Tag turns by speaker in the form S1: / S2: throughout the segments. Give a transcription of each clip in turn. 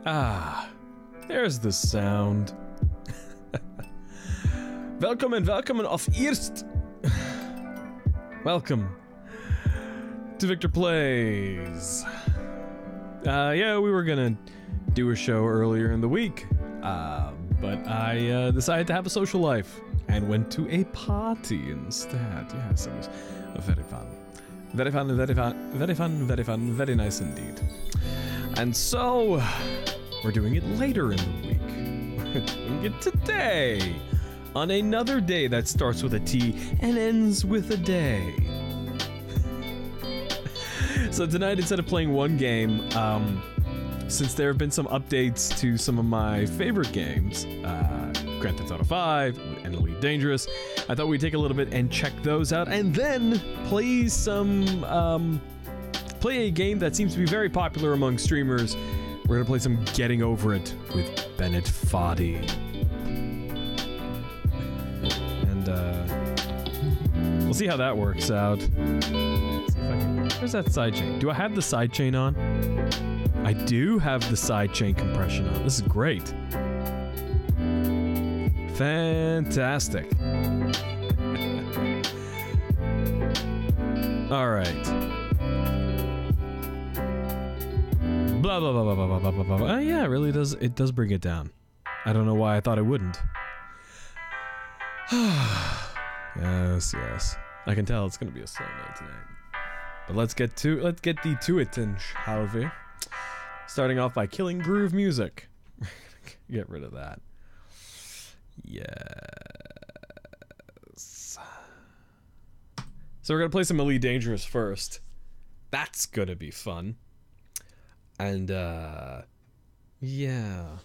S1: Ah, there's the sound. Welkom of eerst. Welcome to Victor Plays. Yeah, we were gonna do a show earlier in the week, but I decided to have a social life and went to a party instead. Yes, it was very fun. Very fun, very fun, very fun, very fun, very nice indeed. And so, we're doing it later in the week. We're doing it today, on another day that starts with a T and ends with a day. So tonight, instead of playing one game, since there have been some updates to some of my favorite games, Grand Theft Auto 5 and Elite Dangerous, I thought we'd take a little bit and check those out, and then play play a game that seems to be very popular among streamers. We're gonna play some Getting Over It with Bennett Foddy. And we'll see how that works out. See if I can... Where's that sidechain? Do I have the sidechain on? I do have the sidechain compression on. This is great. Fantastic. All right. Blah blah blah blah blah blah blah blah. Yeah, it really does. It does bring it down. I don't know why I thought it wouldn't. Yes, yes. I can tell it's gonna be a slow night tonight. But let's get to it, then, shall we? Starting off by killing groove music. Get rid of that. Yes. So we're gonna play some Elite Dangerous first. That's gonna be fun. And yeah,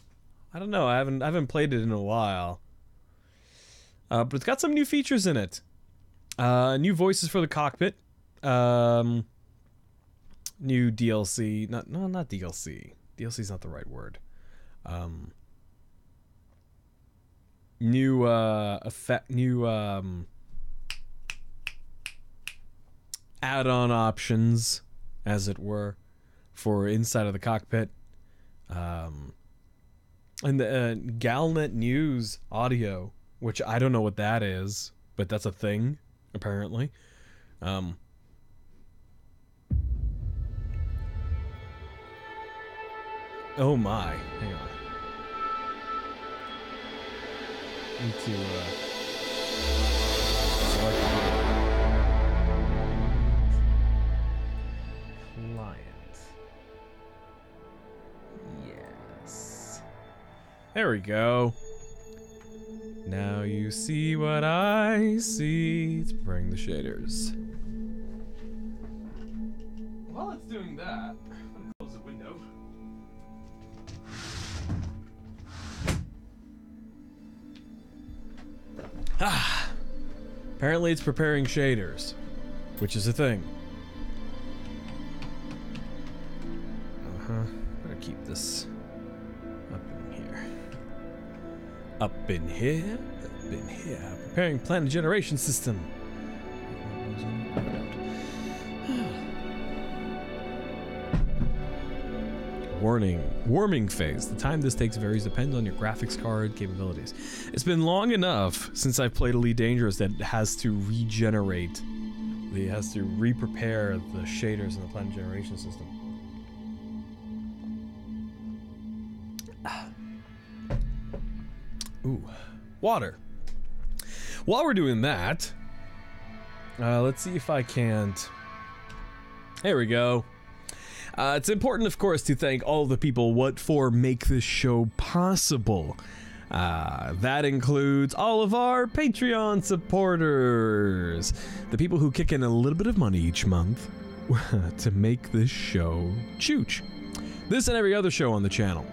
S1: I don't know. I haven't played it in a while. But it's got some new features in it. New voices for the cockpit. New DLC. Not DLC. DLC's not the right word. New add-on options, as it were, for inside of the cockpit. And the Galnet News audio, which I don't know what that is, but that's a thing, apparently. Oh my, hang on. Need to select client. Yes. There we go. Now you see what I see. Let's bring the shaders. While it's doing that, I'm gonna close the window. Apparently it's preparing shaders, which is a thing. Better keep this up in here. Up in here, up in here. Preparing planet generation system. Warning. Warming phase. The time this takes varies depends on your graphics card capabilities. It's been long enough since I've played Elite Dangerous that it has to regenerate. It has to re-prepare the shaders in the planet generation system. Ooh. Water. While we're doing that, let's see if I can't... There we go. It's important, of course, to thank all the people what for make this show possible. That includes all of our Patreon supporters, the people who kick in a little bit of money each month to make this show chooch. This and every other show on the channel.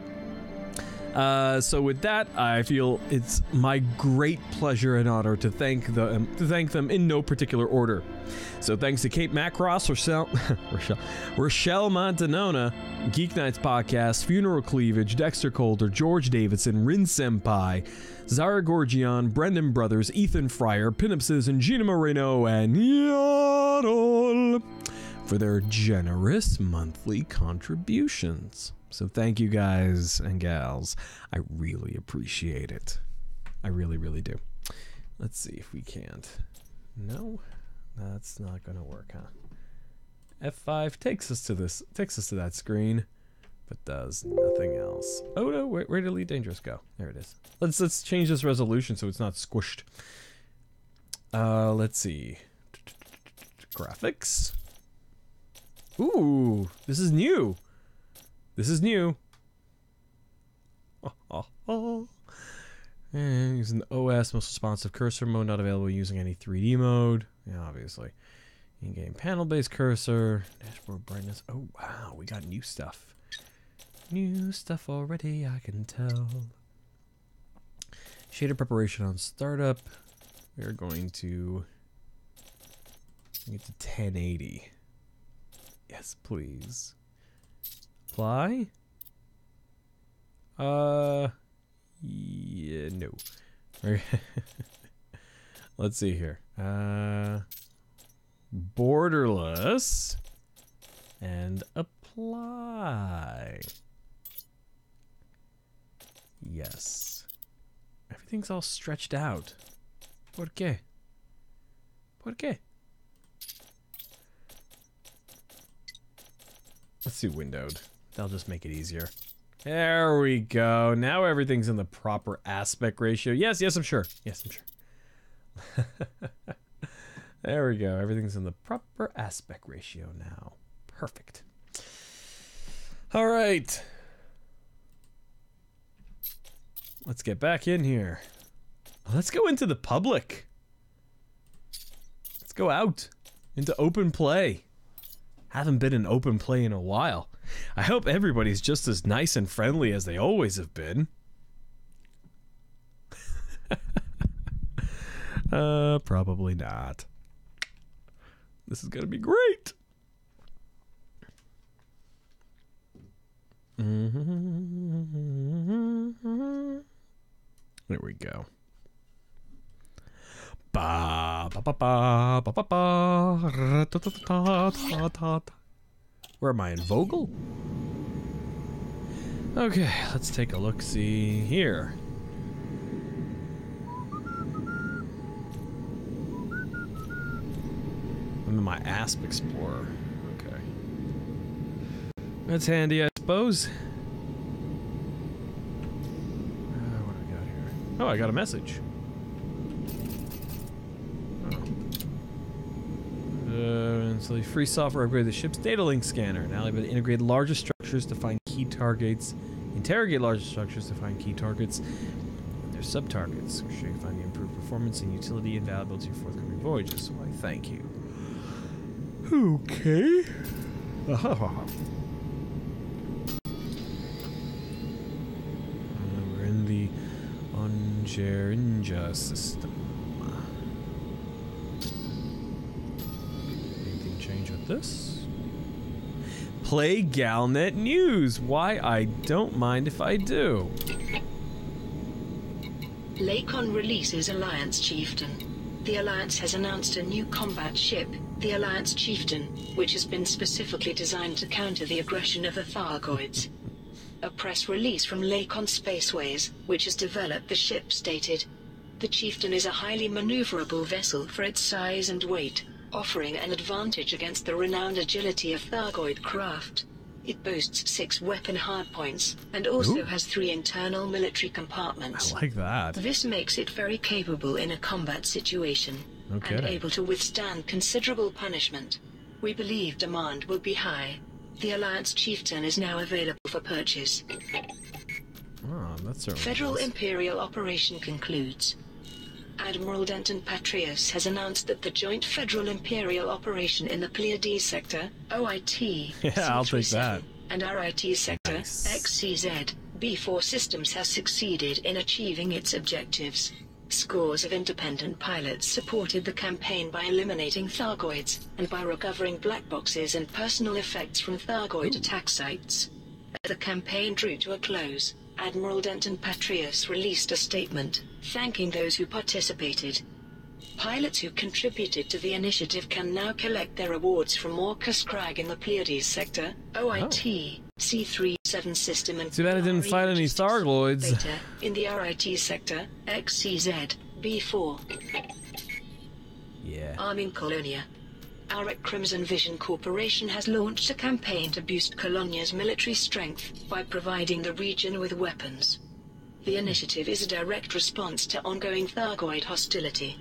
S1: So with that, I feel it's my great pleasure and honor to thank them in no particular order. So thanks to Kate Macross, Rochelle Montanona, Geek Nights Podcast, Funeral Cleavage, Dexter Calder, George Davidson, Rin Senpai, Zara Gorgian, Brendan Brothers, Ethan Fryer, Pinup Citizen, Gina Moreno, and Yodel. for their generous monthly contributions. So thank you guys and gals. I really appreciate it. I really, really do. Let's see if we can't. No, that's not gonna work, huh? F5 takes us to that screen, but does nothing else. Oh no, where did Elite Dangerous go? There it is. Let's change this resolution so it's not squished. Let's see. Graphics. Ooh, this is new. This is new. And using the OS most responsive cursor mode, not available using any 3D mode. Yeah, obviously. In-game panel-based cursor, dashboard brightness. Oh wow, we got new stuff. New stuff already, I can tell. Shader preparation on startup. We're going to get to 1080. Yes, please. Apply. Yeah, no. Let's see here. Borderless and apply. Yes. Everything's all stretched out. ¿Por qué? ¿Por qué? Let's do windowed. That'll just make it easier. There we go. Now everything's in the proper aspect ratio. Yes, I'm sure. Yes, I'm sure. There we go. Everything's in the proper aspect ratio now. Perfect. All right. Let's get back in here. Let's go into the public. Let's go out into open play. Haven't been in open play in a while. I hope everybody's just as nice and friendly as they always have been. Probably not. This is gonna be great. There we go. Ba ba ba ba ba ba ba. Where am I, in Vogel? Okay, let's take a look. See here. I'm in my Asp Explorer. Okay. That's handy, I suppose. What do we got here? Oh, I got a message. So the free software upgrade the ship's data link scanner. Now able to integrate larger structures to find key targets, interrogate larger structures to find key targets and their sub-targets. We're sure you find the improved performance and utility invaluable to your forthcoming voyages. So I thank you. Okay. We're in the Onjerinja system. Change with this. Play Galnet News. Why, I don't mind if I do.
S2: Lakon releases Alliance Chieftain. The Alliance has announced a new combat ship, the Alliance Chieftain, which has been specifically designed to counter the aggression of the Thargoids. A press release from Lakon Spaceways, which has developed the ship, stated, "The Chieftain is a highly maneuverable vessel for its size and weight, offering an advantage against the renowned agility of Thargoid craft. It boasts 6 weapon hardpoints, and also has 3 internal military compartments.
S1: I like that.
S2: This makes it very capable in a combat situation, and able to withstand considerable punishment. We believe demand will be high. The Alliance Chieftain is now available for purchase."
S1: Oh, that's certainly
S2: Federal
S1: nice.
S2: Imperial operation concludes. Admiral Denton Patrius has announced that the joint Federal Imperial operation in the Pleiades sector, OIT,
S1: Yeah, I'll take that.
S2: and RIT sector,
S1: Nice.
S2: XCZ, B4 Systems has succeeded in achieving its objectives. Scores of independent pilots supported the campaign by eliminating Thargoids, and by recovering black boxes and personal effects from Thargoid attack sites. As the campaign drew to a close, Admiral Denton Patrius released a statement, thanking those who participated. Pilots who contributed to the initiative can now collect their awards from Orcus Crag in the Pleiades sector, OIT, C37 system, and
S1: Too bad I didn't find any Thargoids.
S2: Beta in the RIT sector, XCZ, B4.
S1: Yeah.
S2: Arming Colonia. Our Crimson Vision Corporation has launched a campaign to boost Colonia's military strength by providing the region with weapons. The initiative is a direct response to ongoing Thargoid hostility.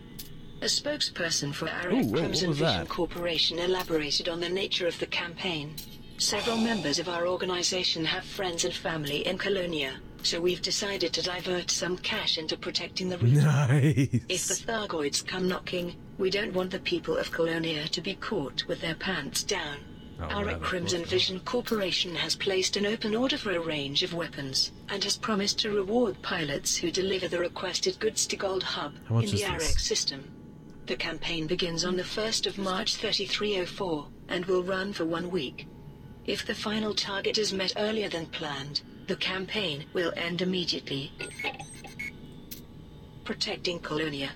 S2: A spokesperson for Arek Crimson Vision Corporation elaborated on the nature of the campaign. Several members of our organization have friends and family in Colonia, so we've decided to divert some cash into protecting the region.
S1: Nice.
S2: If the Thargoids come knocking, we don't want the people of Colonia to be caught with their pants down. Our Crimson Vision Corporation has placed an open order for a range of weapons, and has promised to reward pilots who deliver the requested goods to Gold Hub in the Arek system. The campaign begins on the 1st of March 3304, and will run for 1 week. If the final target is met earlier than planned, the campaign will end immediately. Protecting Colonia.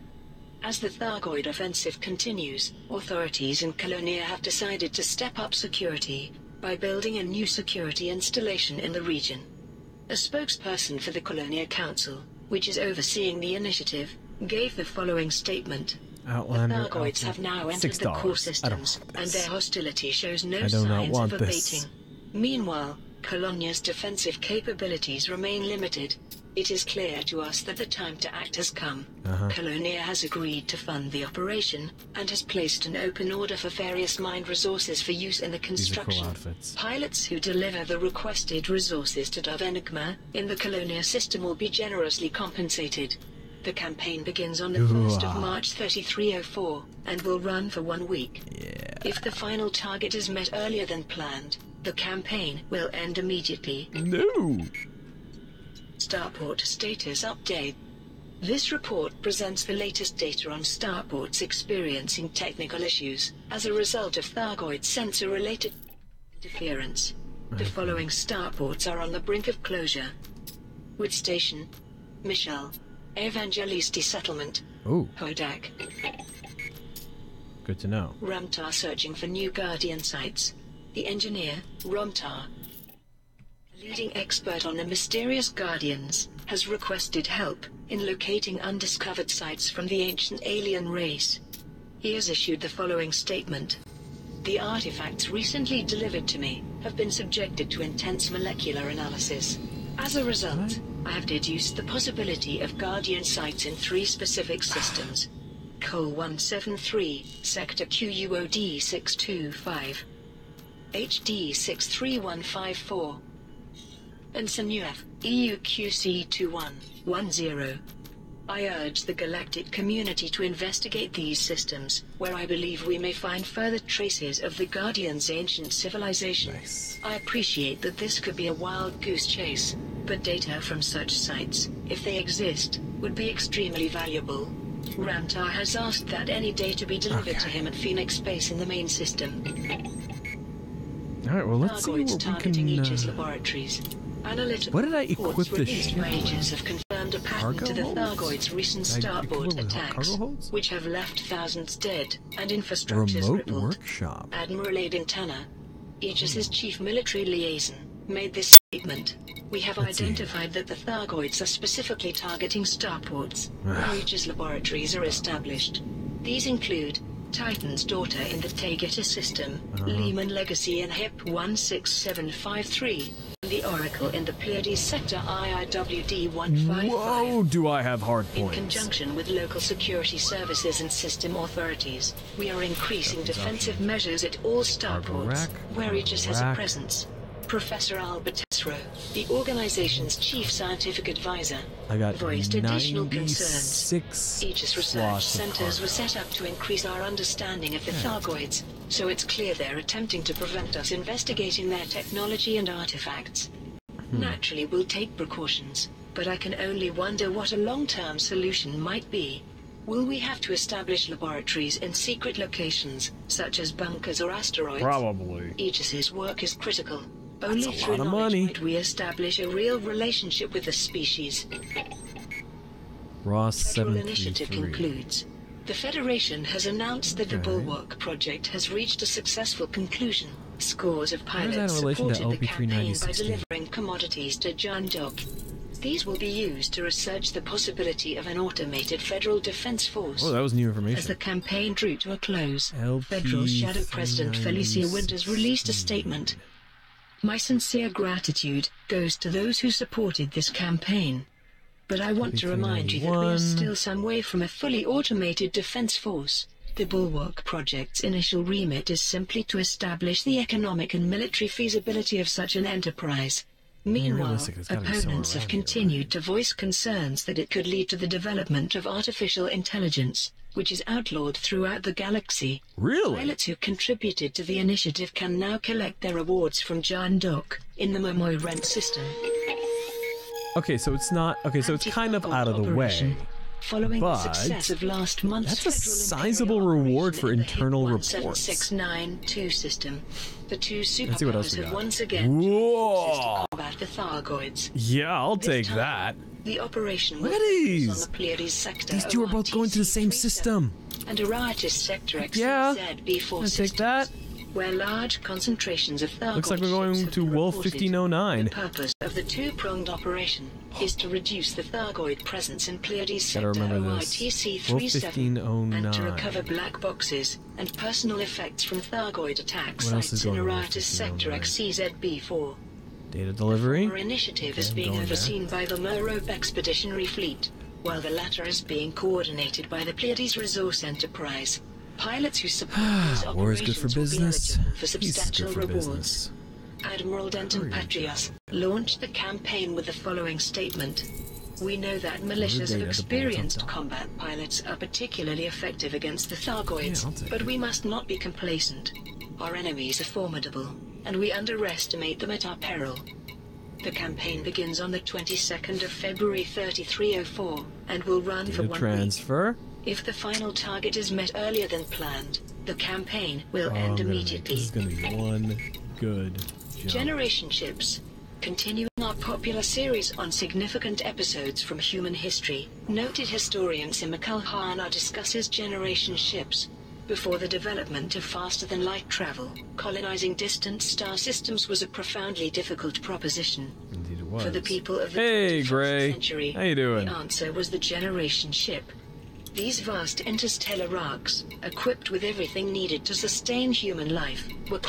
S2: As the Thargoid offensive continues, authorities in Colonia have decided to step up security by building a new security installation in the region. A spokesperson for the Colonia Council, which is overseeing the initiative, gave the following statement.
S1: Outlander,
S2: the Thargoids have now entered the core systems, and their hostility shows no signs of abating. Meanwhile, Colonia's defensive capabilities remain limited. It is clear to us that the time to act has come. Colonia has agreed to fund the operation, and has placed an open order for various mined resources for use in the construction.
S1: Cool
S2: Pilots who deliver the requested resources to Dove Enigma in the Colonia system will be generously compensated. The campaign begins on the 1st of March 3304, and will run for 1 week. If the final target is met earlier than planned, the campaign will end immediately.
S1: No!
S2: Starport status update. This report presents the latest data on starports experiencing technical issues as a result of Thargoid sensor-related interference. The following starports are on the brink of closure: Wood Station, Michelle, Evangelisti Settlement, Hodak.
S1: Good to know.
S2: Ramtar searching for new Guardian sites. The engineer, Romtar, a leading expert on the mysterious Guardians, has requested help in locating undiscovered sites from the ancient alien race. He has issued the following statement. The artifacts recently delivered to me have been subjected to intense molecular analysis. As a result, I have deduced the possibility of Guardian sites in 3 specific systems. Col 173, Sector QUOD 625. HD 63154, and Sanuf, EUQC 2110. I urge the galactic community to investigate these systems, where I believe we may find further traces of the Guardian's ancient civilization.
S1: Nice.
S2: I appreciate that this could be a wild goose chase, but data from such sites, if they exist, would be extremely valuable. Ramtar has asked that any data be delivered to him at Phoenix Base in the main system.
S1: Alright, well, let's see what we
S2: targeting
S1: can...
S2: Aegis Laboratories. Analytical
S1: what did I equip
S2: reports
S1: this
S2: released
S1: ship
S2: by Aegis
S1: with?
S2: have confirmed a pattern
S1: Cargo
S2: to the
S1: holds?
S2: Thargoids' recent starboard attacks, which have left thousands dead and infrastructures
S1: Remote
S2: crippled.
S1: workshop.
S2: Admiral Aiden Tanner, Aegis's chief military liaison, made this statement. We have identified that the Thargoids are specifically targeting starports, where Aegis Laboratories are established. These include Titan's daughter in the Taygeta system, Lehman Legacy and HIP 16753, and the Oracle in the Pleiades sector IIWD 155.
S1: Whoa, do I have hard
S2: In
S1: points.
S2: conjunction with local security services and system authorities, we are increasing defensive measures at all starports, where Aegis has a presence. Professor Albert Tesro, the organization's chief scientific advisor, voiced additional concerns. Aegis research centers were set up to increase our understanding of the Thargoids, so it's clear they're attempting to prevent us investigating their technology and artifacts. Naturally, we'll take precautions, but I can only wonder what a long-term solution might be. Will we have to establish laboratories in secret locations, such as bunkers or asteroids?
S1: Probably.
S2: Aegis's work is critical. Only through
S1: lot of
S2: knowledge
S1: money.
S2: might we establish a real relationship with the species.
S1: Ross
S2: Federal initiative
S1: 733.
S2: concludes. The Federation has announced that the Bulwark project has reached a successful conclusion. Scores of pilots supported the campaign by delivering commodities to John Dock. These will be used to research the possibility of an automated federal defense force.
S1: Oh, that was new information.
S2: As the campaign drew to a close, Federal Shadow President Felicia Winters released a statement. My sincere gratitude goes to those who supported this campaign. But I want to remind you that we are still some way from a fully automated defense force. The Bulwark project's initial remit is simply to establish the economic and military feasibility of such an enterprise. Meanwhile, opponents have continued to voice concerns that it could lead to the development of artificial intelligence, which is outlawed throughout the galaxy.
S1: Really?
S2: Pilots who contributed to the initiative can now collect their rewards from John Dock in the Momoy Rent system.
S1: Okay, so it's not... Okay, so it's kind of out of the way.
S2: Following the success of last month's
S1: that's a sizable reward for internal reports.
S2: 1762 system. The two superpowers have once again
S1: Whoa!
S2: combat the Thargoids.
S1: Yeah, I'll take that.
S2: The operation
S1: Look at these.
S2: on the Pleiades sector.
S1: These two are both going to the same system.
S2: And Ariatis sector
S1: Yeah,
S2: XZ-B4
S1: I'll take that.
S2: Where large concentrations of Thargoid
S1: Looks like we're going to Wolf 1509.
S2: The purpose of the two-pronged operation is to reduce the Thargoid presence in Pleiades sector OITC-37 and to recover black boxes and personal effects from Thargoid attack sites in Ariatis sector XCZ-B4.
S1: Data delivery.
S2: Our initiative is being overseen by the Merrobe Expeditionary Fleet, while the latter is being coordinated by the Pleiades Resource Enterprise. Pilots who support these
S1: War is good for business.
S2: for substantial rewards. Admiral Denton Patrias launched the campaign with the following statement. We know that militias of experienced combat pilots are particularly effective against the Thargoids, but we must not be complacent. Our enemies are formidable, and we underestimate them at our peril. The campaign begins on the 22nd of February 3304 and will run for 1
S1: transfer.
S2: week. If the final target is met earlier than planned, the campaign will end immediately.
S1: This is going to be one good job.
S2: Generation ships. Continuing our popular series on significant episodes from human history, noted historian Simikal Hana discusses generation ships. Before the development of faster-than-light travel, colonizing distant star systems was a profoundly difficult proposition.
S1: Indeed it was.
S2: For the people of the
S1: 21st
S2: century,
S1: how you doing?
S2: The answer was the generation ship. These vast interstellar arcs, equipped with everything needed to sustain human life, were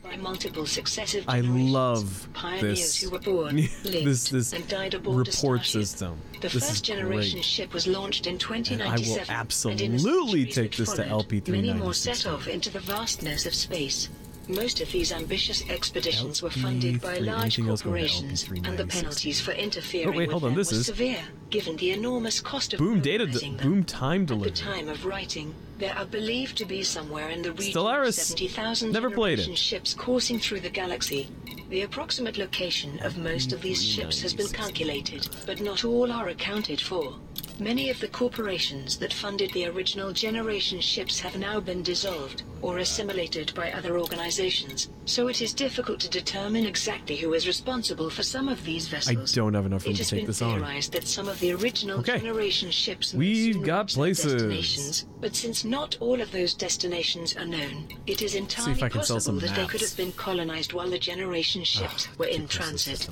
S2: by multiple successive generations.
S1: I love
S2: pioneers
S1: this.
S2: who were born, lived,
S1: this
S2: and died aboard
S1: report
S2: a starship.
S1: system.
S2: The
S1: this
S2: first
S1: is
S2: generation
S1: great.
S2: ship was launched in 2097.
S1: And I will
S2: absolutely
S1: take this to LP396.
S2: Many more set off into the vastness of space. Most of these ambitious expeditions were funded by large corporations, and the penalties for interfering with them were severe, given the enormous cost of organizing them.
S1: Boom time delivery.
S2: At the time of writing, there are believed to be somewhere in the region
S1: Stellaris.
S2: of 70,000
S1: Never played
S2: generation
S1: it.
S2: ships coursing through the galaxy. The approximate location of most of these ships has been calculated, but not all are accounted for. Many of the corporations that funded the original generation ships have now been dissolved or assimilated by other organizations, so it is difficult to determine exactly who is responsible for some of these vessels.
S1: I don't have enough room to take this on.
S2: It has been theorized that some of the original generation ships
S1: We've got places.
S2: Destinations, but since not all of those destinations are known, it is entirely possible that they could have been colonized while the generation ships were in transit.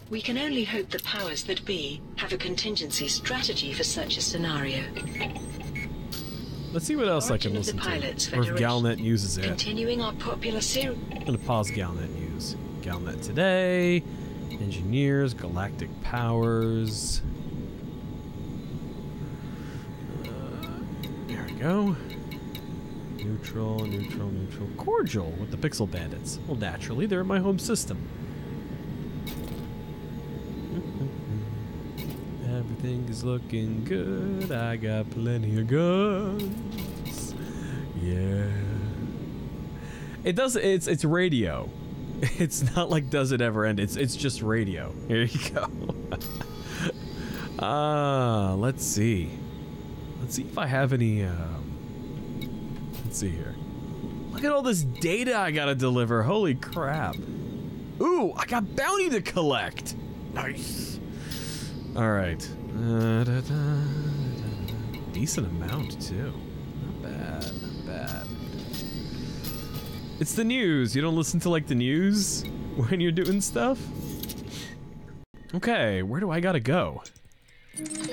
S2: We can only hope the powers that be have a contingency strategy for such a scenario.
S1: Let's see what else I can listen to. Or if Galnet uses it.
S2: Continuing our popular series.
S1: I'm going to pause Galnet news. Galnet today. Engineers, galactic powers. There we go. Neutral, neutral, neutral. Cordial with the Pixel Bandits. Well, naturally, they're in my home system. Everything is looking good. I got plenty of guns. Yeah. It does. It's radio. It's not like does it ever end. It's just radio. Here you go. Let's see. Let's see if I have any. Let's see here. Look at all this data I gotta deliver. Holy crap. Ooh, I got bounty to collect. Nice. All right. decent amount, too. Not bad, not bad. It's the news. You don't listen to, like, the news when you're doing stuff? Okay, where do I gotta go?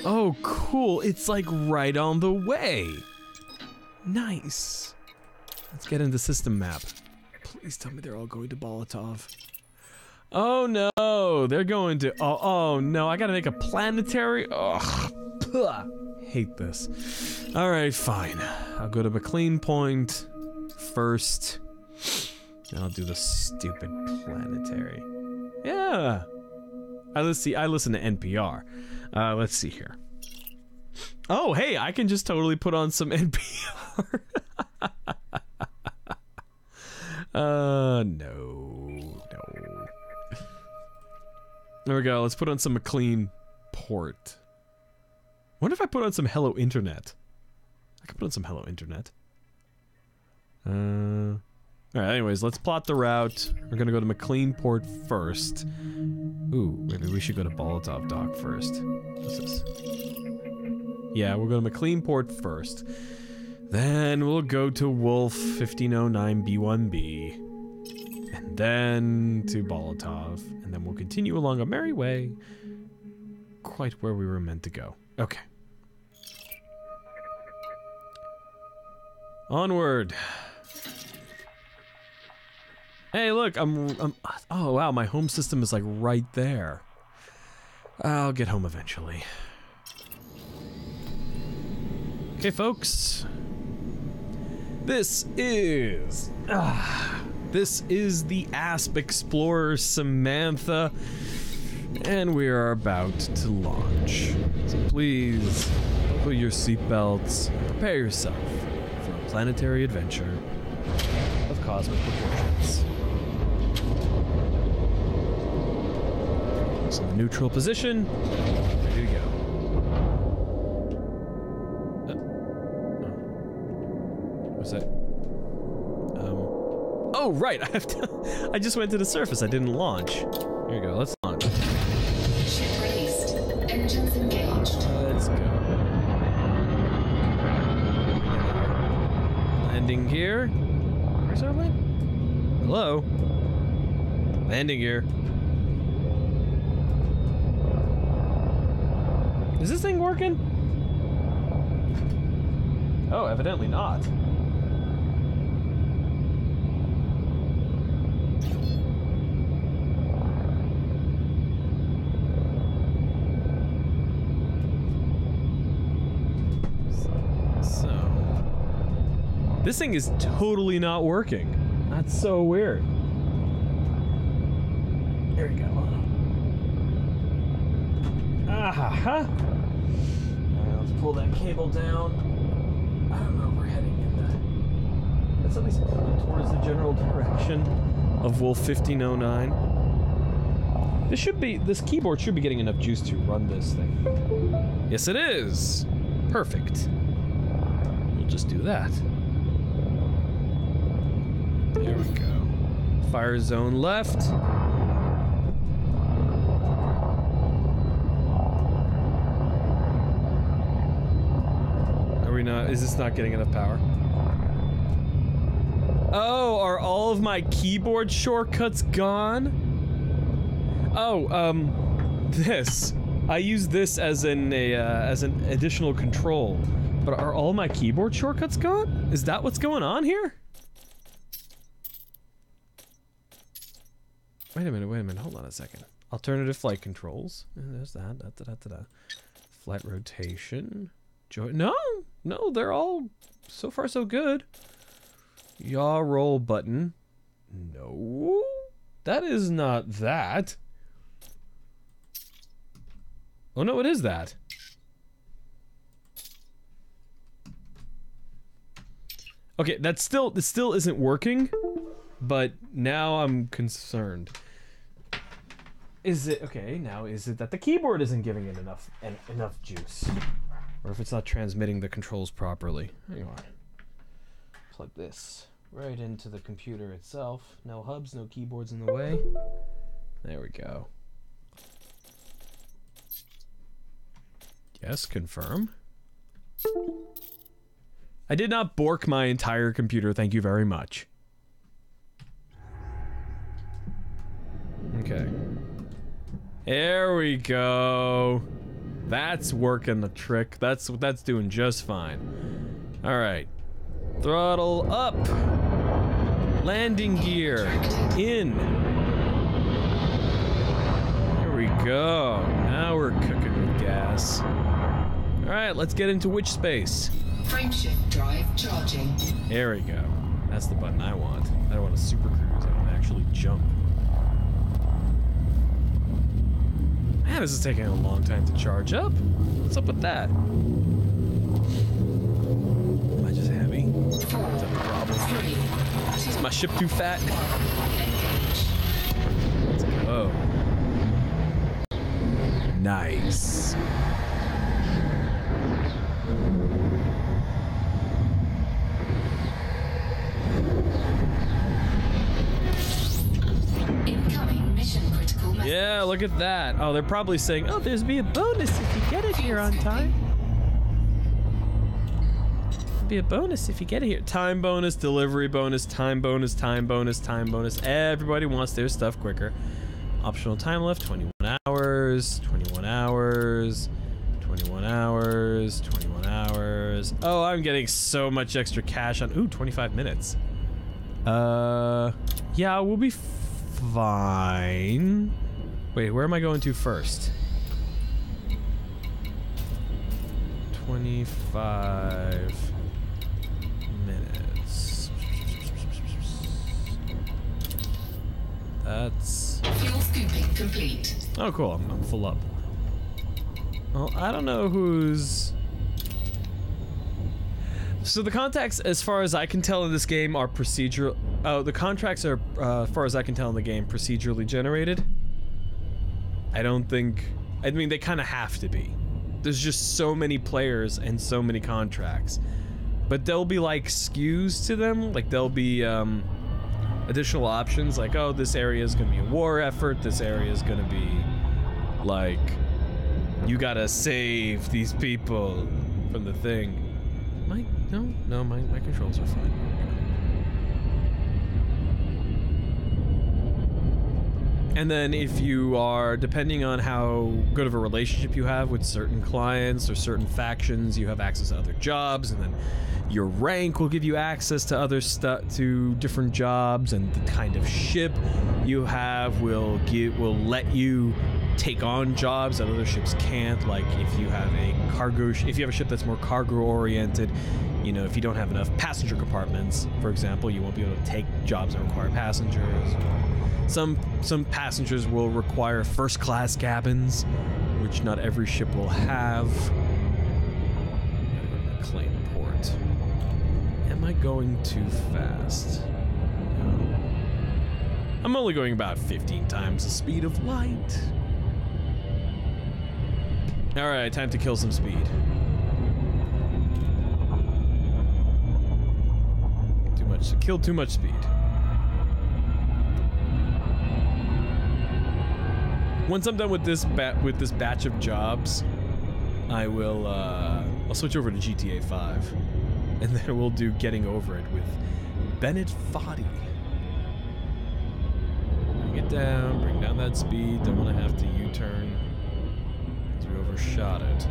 S1: Oh, cool. It's, like, right on the way. Nice. Let's get into system map. Please tell me they're all going to Bolotov. Oh, no. They're going to... Oh, no. I gotta make a planetary... Ugh. Ugh. Hate this. All right, fine. I'll go to McLean Point first. And I'll do the stupid planetary. Yeah. I listen to NPR. Let's see here. Oh, hey, I can just totally put on some NPR. No. There we go. Let's put on some McLean Port. What if I put on some Hello Internet? I can put on some Hello Internet. Alright, anyways, let's plot the route. We're gonna go to McLean Port first. Ooh, maybe we should go to Bolotov Dock first. What's this? Yeah, we'll go to McLean Port first. Then we'll go to Wolf 1509 B1B. And then to Bolotov. And then we'll continue along a merry way. Quite where we were meant to go. Okay. Onward. Hey, look, I'm oh wow, my home system is like right there. I'll get home eventually. Okay, folks. This is the Asp Explorer Samantha, and we are about to launch. So please, put your seatbelts, prepare yourself for a planetary adventure of cosmic proportions. So in the neutral position, ready to go. What's that? Oh right, I have to. I just went to the surface. I didn't launch. Here we go. Let's launch.
S3: Ship released. Engines engaged.
S1: Let's go. Landing gear. Where's our land? Hello. Landing gear. Is this thing working? Oh, evidently not. So, this thing is totally not working. That's so weird. There we go. Ah-ha-ha. Alright, let's pull that cable down. I don't know if we're heading in that. That's at least pointing towards the general direction of Wolf 1509. This keyboard should be getting enough juice to run this thing. Yes, it is. Perfect. We'll just do that. There we go. Fire zone left. Is this not getting enough power? Oh, are all of my keyboard shortcuts gone? Oh, this. I use this as an additional control. But are all my keyboard shortcuts gone? Is that what's going on here? Wait a minute, hold on a second. Alternative flight controls. There's that. Flight rotation. No, they're all so far so good. Yaw roll button. No, that is not that. Oh no, it is that. Okay, it still isn't working, but now I'm concerned. Is it okay? Now is it that the keyboard isn't giving it enough juice? Or if it's not transmitting the controls properly. Hang on. Plug this right into the computer itself. No hubs, no keyboards in the way. There we go. Yes, confirm. I did not bork my entire computer, thank you very much. Okay. There we go. That's working the trick. That's doing just fine. All right. Throttle up. Landing gear in. There we go. Now we're cooking with gas. All right, let's get into witch space.
S3: Frameshift drive charging.
S1: There we go. That's the button I want. I don't want a super cruise. I want to actually jump. Man, this is taking a long time to charge up. What's up with that? Am I just heavy? Is that the problem? Is my ship too fat? Let's go. Nice.
S3: Incoming mission critical message.
S1: Yeah, look at that. Oh, they're probably saying, oh, there's be a bonus if you get it here on time. Be a bonus if you get it here. Time bonus, delivery bonus, time bonus, time bonus, time bonus. Everybody wants their stuff quicker. Optional time left, 21 hours, 21 hours, 21 hours, 21 hours. Oh, I'm getting so much extra cash on, ooh, 25 minutes. Yeah, we'll be fine. Wait, where am I going to first? 25 minutes. That's...
S3: Fuel scooping complete.
S1: Oh, cool. I'm full up. Well, I don't know who's... So the contacts, as far as I can tell in this game, are procedural... Oh, the contracts are, as far as I can tell in the game, procedurally generated. I don't think... I mean, they kind of have to be. There's just so many players and so many contracts. But there'll be, like, skews to them. Like, there'll be, additional options. Like, oh, this area is going to be a war effort. This area is going to be, like, you gotta save these people from the thing. No, my controls are fine. And then if you are, depending on how good of a relationship you have with certain clients or certain factions, you have access to other jobs, and then your rank will give you access to other stuff, to different jobs, and the kind of ship you have will let you take on jobs that other ships can't. Like if you have a if you have a ship that's more cargo oriented, you know, if you don't have enough passenger compartments, for example, you won't be able to take jobs that require passengers. Some passengers will require first class cabins, which not every ship will have. McLean Port. Am I going too fast? No. I'm only going about 15 times the speed of light. Alright, time to kill some speed. Kill too much speed. Once I'm done with this batch of jobs, I will I'll switch over to GTA 5, and then we'll do Getting Over It with Bennett Foddy. Bring down that speed. Don't want to have to U-turn because we overshot it.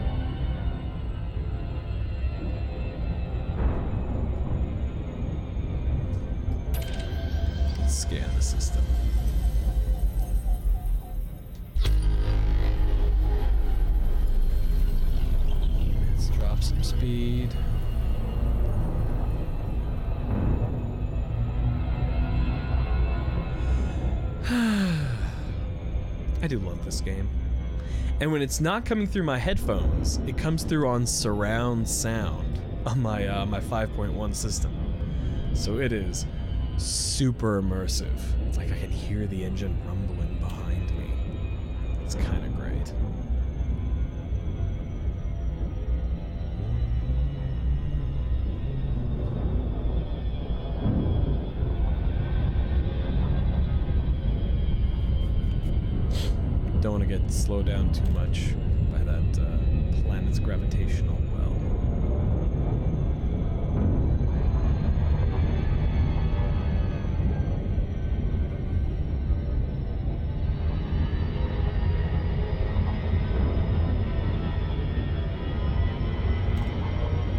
S1: Let's scan the system. Let's drop some speed. I do love this game. And when it's not coming through my headphones, it comes through on surround sound on my my 5.1 system. So it is super immersive. It's like I can hear the engine rumbling behind me. It's kind of great. Don't want to get slowed down too much by that planet's gravitational well.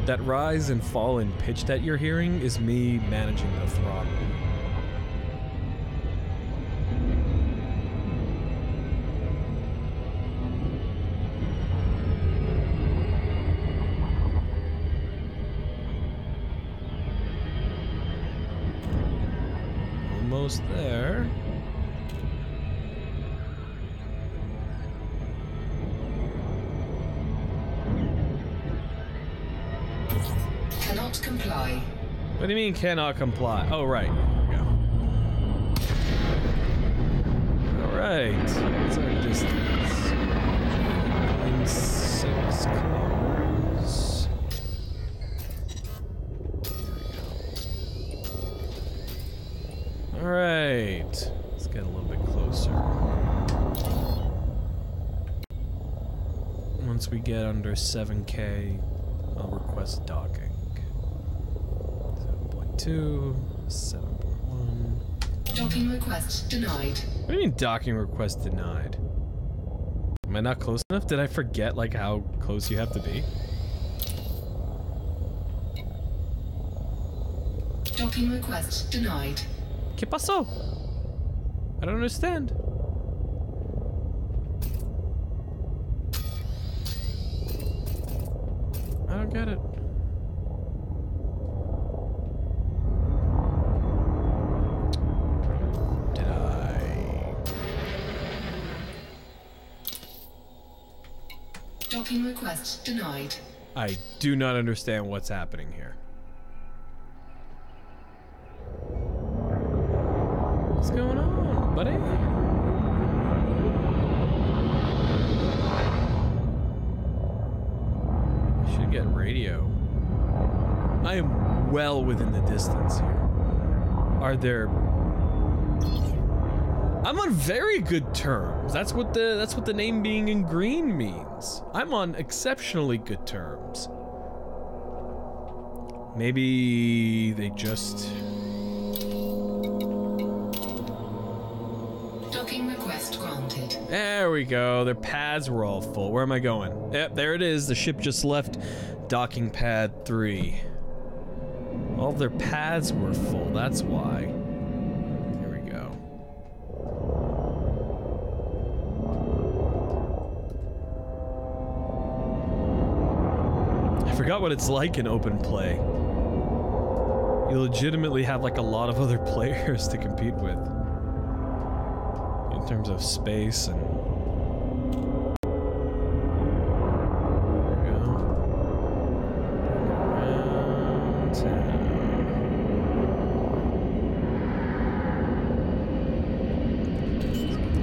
S1: That rise and fall in pitch that you're hearing is me managing the throttle. Almost there.
S3: Cannot comply.
S1: What do you mean cannot comply? Oh, right. There we go. Alright. What's our distance? 6 kilometers. Alright. Let's get a little bit closer. Once we get under 7K, I'll request docking. 7.2, 7.1.
S3: Docking request denied.
S1: What do you mean docking request denied? Am I not close enough? Did I forget like how close you have to be?
S3: Docking request denied.
S1: ¿Qué pasó? I don't understand. I don't get it. Did I?
S3: Docking request denied.
S1: I do not understand what's happening here. What's going on, buddy? I should get radio. I am well within the distance here. Are there... I'm on very good terms. That's what the name being in green means. I'm on exceptionally good terms. Maybe they just...
S3: Docking request granted.
S1: There we go. Their pads were all full. Where am I going? Yep, there it is. The ship just left docking pad 3. All their pads were full. That's why. Here we go. I forgot what it's like in open play. You legitimately have like a lot of other players to compete with. In terms of space and... There we go. Around town. Let's get the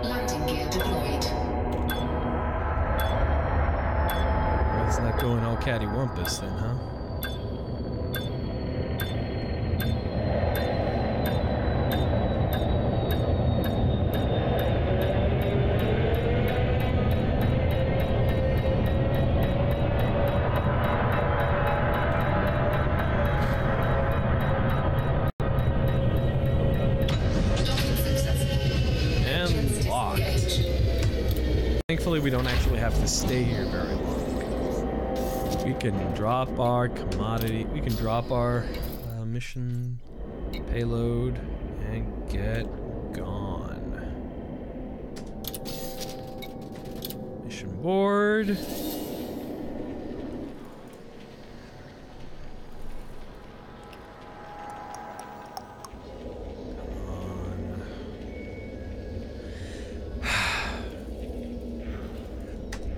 S1: landing gear down.
S3: Landing gear deployed.
S1: It's not going all cattywampus then, huh? Thankfully, we don't actually have to stay here very long. We can drop our commodity, we can drop our mission payload and get gone. Mission board.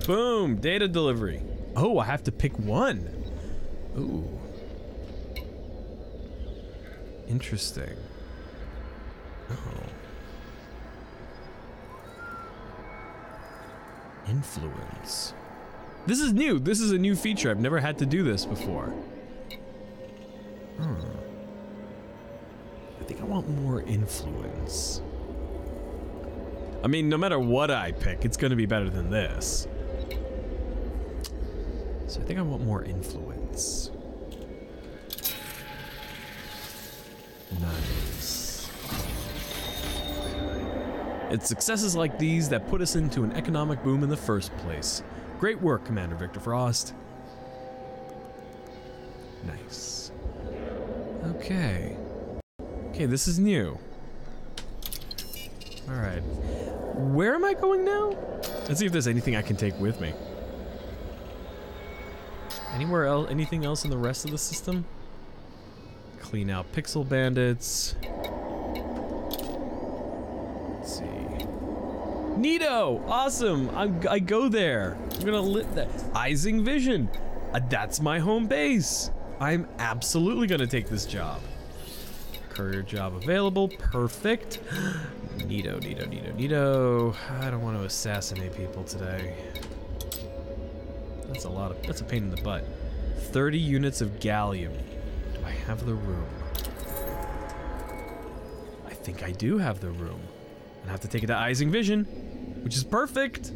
S1: Boom! Data delivery. Oh, I have to pick one. Ooh. Interesting. Oh. Influence. This is new. This is a new feature. I've never had to do this before. I think I want more influence. I mean, no matter what I pick, it's going to be better than this. So I think I want more influence. Nice. It's successes like these that put us into an economic boom in the first place. Great work, Commander Victor Frost. Nice. Okay. Okay, this is new. Alright. Where am I going now? Let's see if there's anything I can take with me. Anywhere else? Anything else in the rest of the system? Clean out pixel bandits. Let's see. Neato! Awesome! I go there. I'm gonna lit that. Ising Vision. That's my home base. I'm absolutely gonna take this job. Courier job available. Perfect. Neato, neato, neato, neato. I don't want to assassinate people today. That's a pain in the butt. 30 units of gallium. Do I have the room? I think I do have the room. I have to take it to Ising Vision, which is perfect.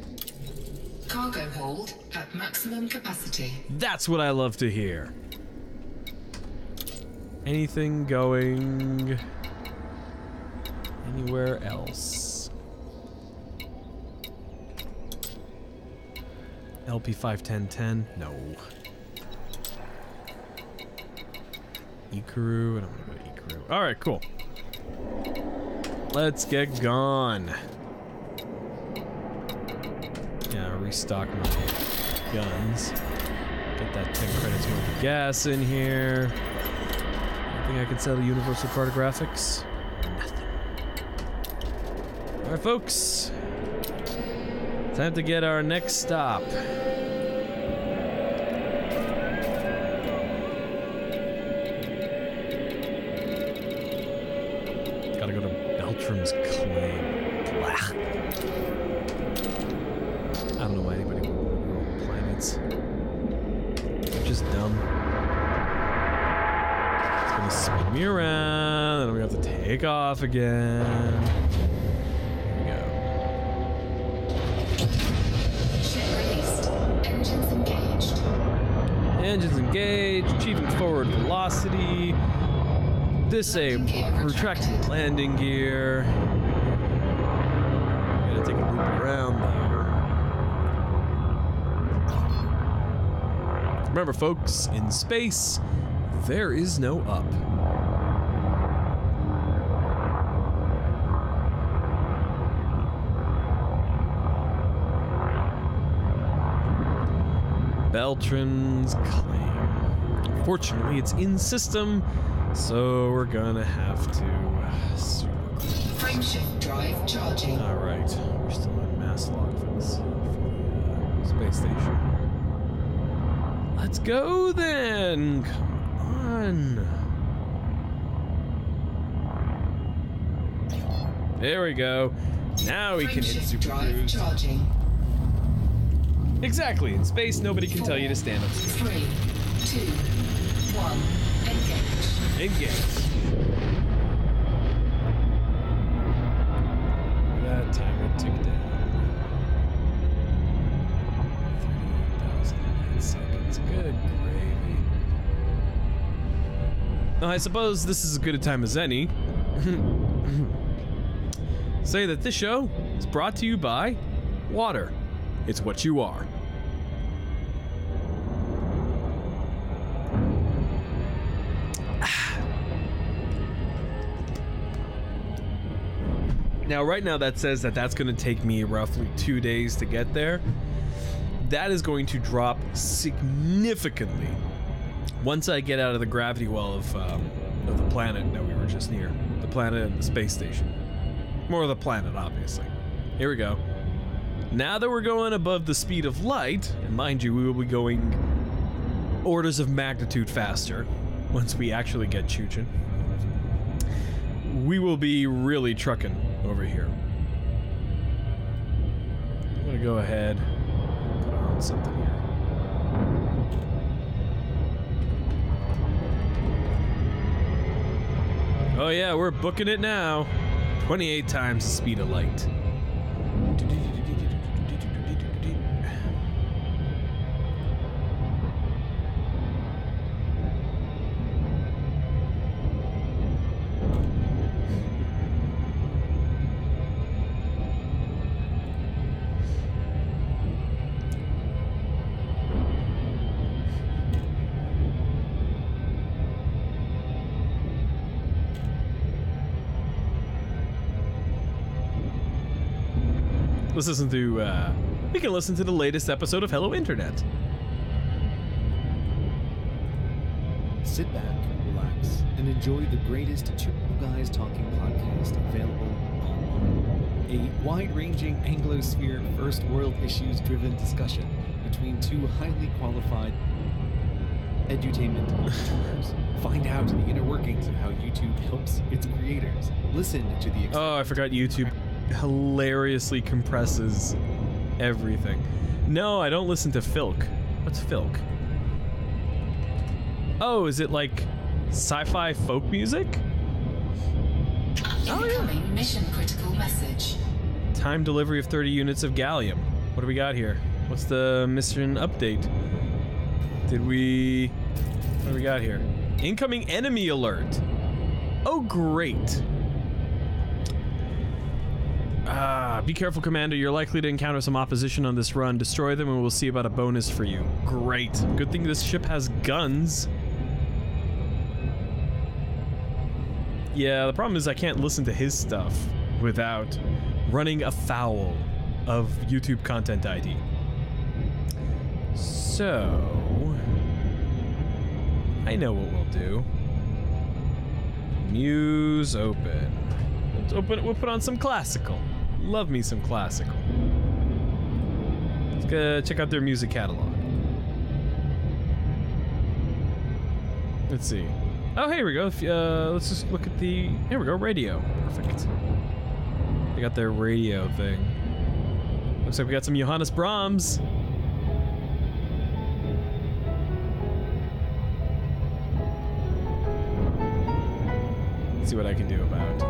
S3: Cargo hold at maximum capacity.
S1: That's what I love to hear. Anything going anywhere else? LP 51010? No. Ikaru? I don't want to go to Ikaru. Alright, cool. Let's get gone. Yeah, restock my guns. Get that 10 credits worth of gas in here. Anything I can sell to Universal Cartographics? Nothing. Alright, folks. Time to get our next stop. Gotta go to Beltram's Claim. Blah. I don't know why anybody would want to go on planets. They're just dumb. It's gonna spin me around, and I'm gonna have to take off again. Engines engaged, achieving forward velocity, disable retractable landing gear. Gotta take a loop around though. Remember folks, in space, there is no up. Beltran's Claim. Fortunately, it's in system, so we're gonna have to
S3: Frameshift drive charging.
S1: All right, we're still on mass lock for this space station. Let's go then. Come on. There we go. Now we can hit super cruise.
S3: Charging.
S1: Exactly. In space, nobody can tell you to stand up straight.
S3: 3, 2, 1, engage.
S1: Engage. That timer ticked down. 38,009 seconds. Good gravy. Now, I suppose this is as good a time as any. Say that this show is brought to you by water. It's what you are. Now, right now that says that that's going to take me roughly 2 days to get there. That is going to drop significantly once I get out of the gravity well of the planet that we were just near. The planet and the space station. More of the planet, obviously. Here we go. Now that we're going above the speed of light, and mind you, we will be going orders of magnitude faster once we actually get Chuchin, we will be really trucking over here. I'm gonna go ahead and put on something here. Oh yeah, we're booking it now. 28 times the speed of light. Let's listen to, we can listen to the latest episode of Hello Internet.
S4: Sit back, relax, and enjoy the greatest Two Guys Talking podcast available online. A wide-ranging Anglosphere first world issues-driven discussion between two highly qualified edutainment YouTubers. Find out the inner workings of how YouTube helps its creators. Listen to the...
S1: Oh, I forgot YouTube hilariously compresses everything. No, I don't listen to Filk. What's Filk? Oh, is it like sci-fi folk music?
S3: Incoming mission critical message.
S1: Time delivery of 30 units of gallium. What do we got here? What's the mission update? What do we got here? Incoming enemy alert. Oh, great. Be careful, Commander. You're likely to encounter some opposition on this run. Destroy them and we'll see about a bonus for you. Great. Good thing this ship has guns. Yeah, the problem is I can't listen to his stuff without running afoul of YouTube Content ID. So, I know what we'll do. Muse open. Let's open it. We'll put on some classical. Love me some classical. Let's go check out their music catalog. Let's see. Oh, here we go. Let's just look at the... Here we go, radio. Perfect. They got their radio thing. Looks like we got some Johannes Brahms. Let's see what I can do about.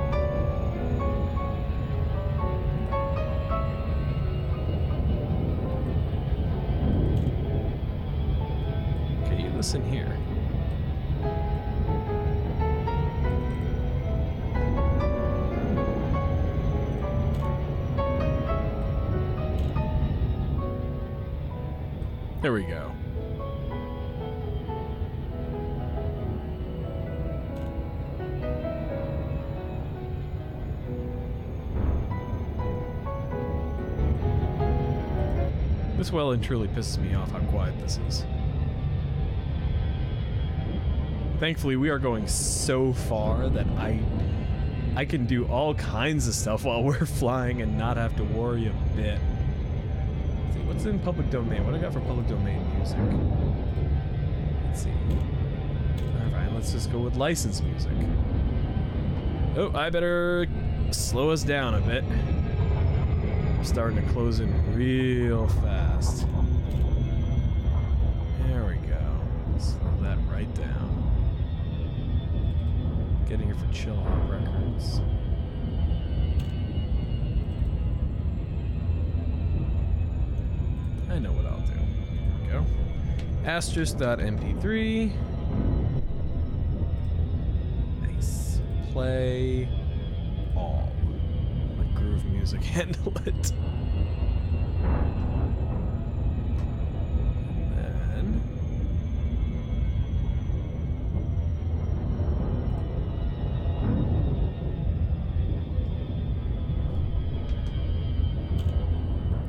S1: Okay, you listen here. There we go. This well and truly pisses me off how quiet this is. Thankfully, we are going so far that I can do all kinds of stuff while we're flying and not have to worry a bit. What's in public domain? What do I got for public domain music? Let's see. Alright, let's just go with licensed music. Oh, I better slow us down a bit. I'm starting to close in real fast. There we go. Slow that right down. Getting here for Chill Hop Records. I know what I'll do. There we go. Asterisk.mp3. Nice. Play all. Let groove music handle it. And then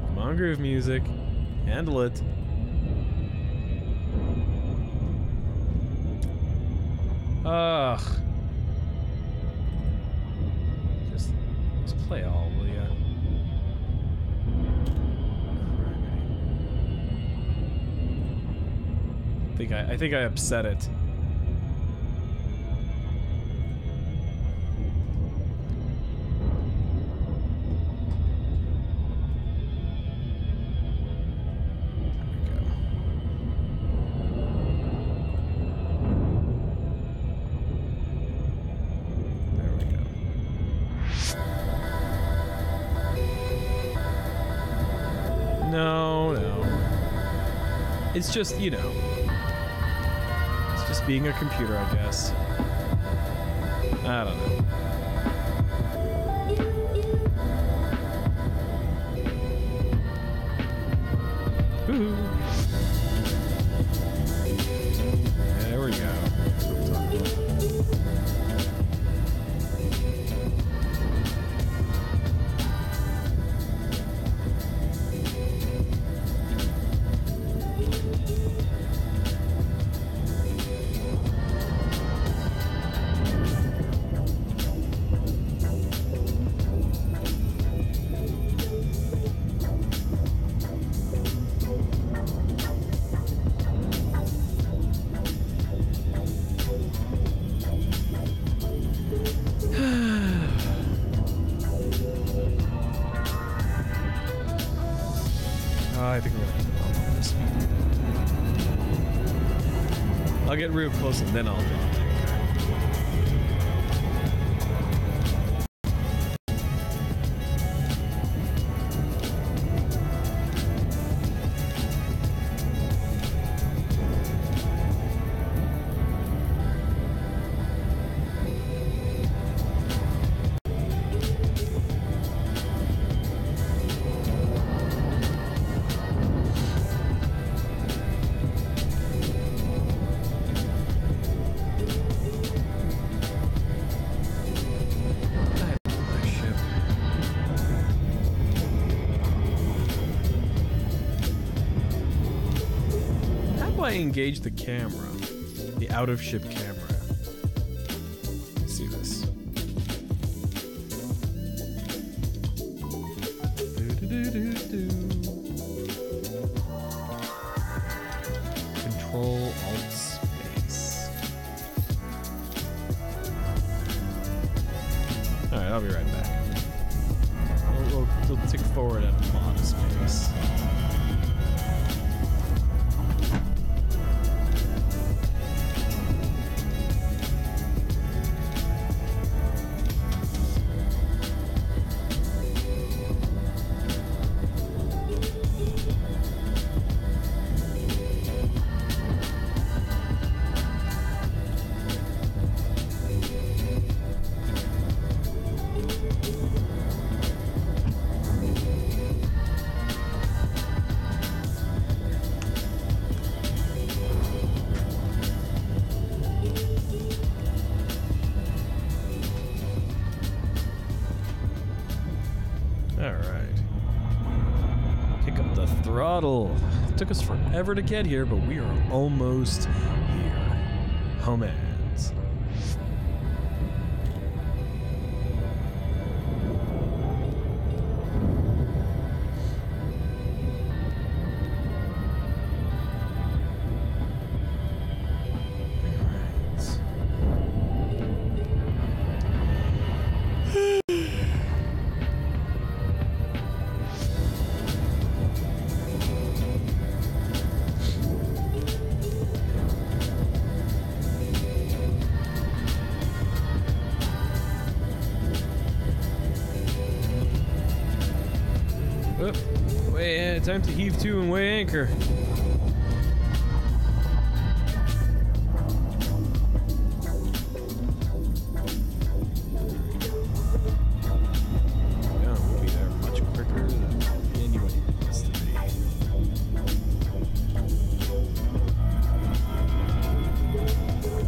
S1: come on, groove music. Handle it. Ugh. Just play all, will ya? I think I upset it. It's just, you know, it's just being a computer, I guess. I don't know. Ooh. There we go. I think we're gonna have to bump up this speed. I'll get real close and then I'll drop anchor. Engage the camera, the out of ship camera. Let's see this. Control Alt Space. All right, I'll be right back. We'll tick forward at a modest pace. Took us forever to get here, but we are almost here. Home ends. Time to heave to and weigh anchor. Yeah, we'll be there much quicker than anybody wants to be.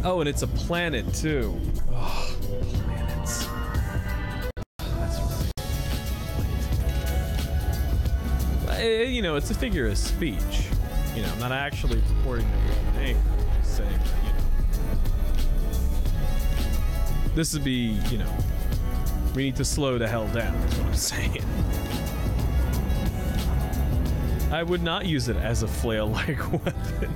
S1: Oh, and it's a planet too. Oh, planets. You know, it's a figure of speech. You know, I'm not actually purporting to be an anchor. I'm just saying that, you know, this would be, you know, we need to slow the hell down, is what I'm saying. I would not use it as a flail-like weapon.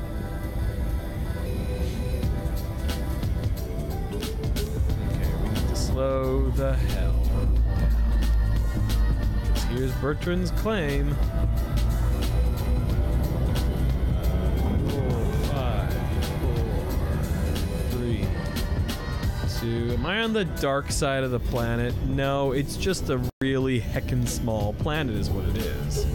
S1: Okay, we need to slow the hell down. Because here's Bertrand's claim. 4, 5, 4, 3, 2. Am I on the dark side of the planet? No, it's just a really heckin' small planet is what it is.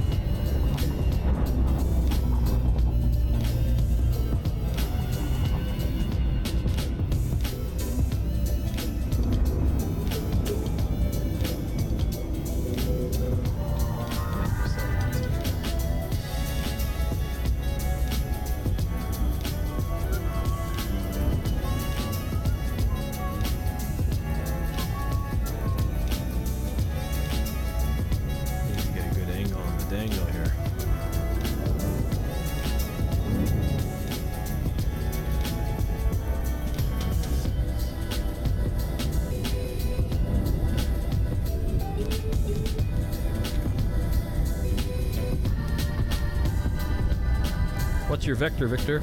S1: What's your vector, Victor?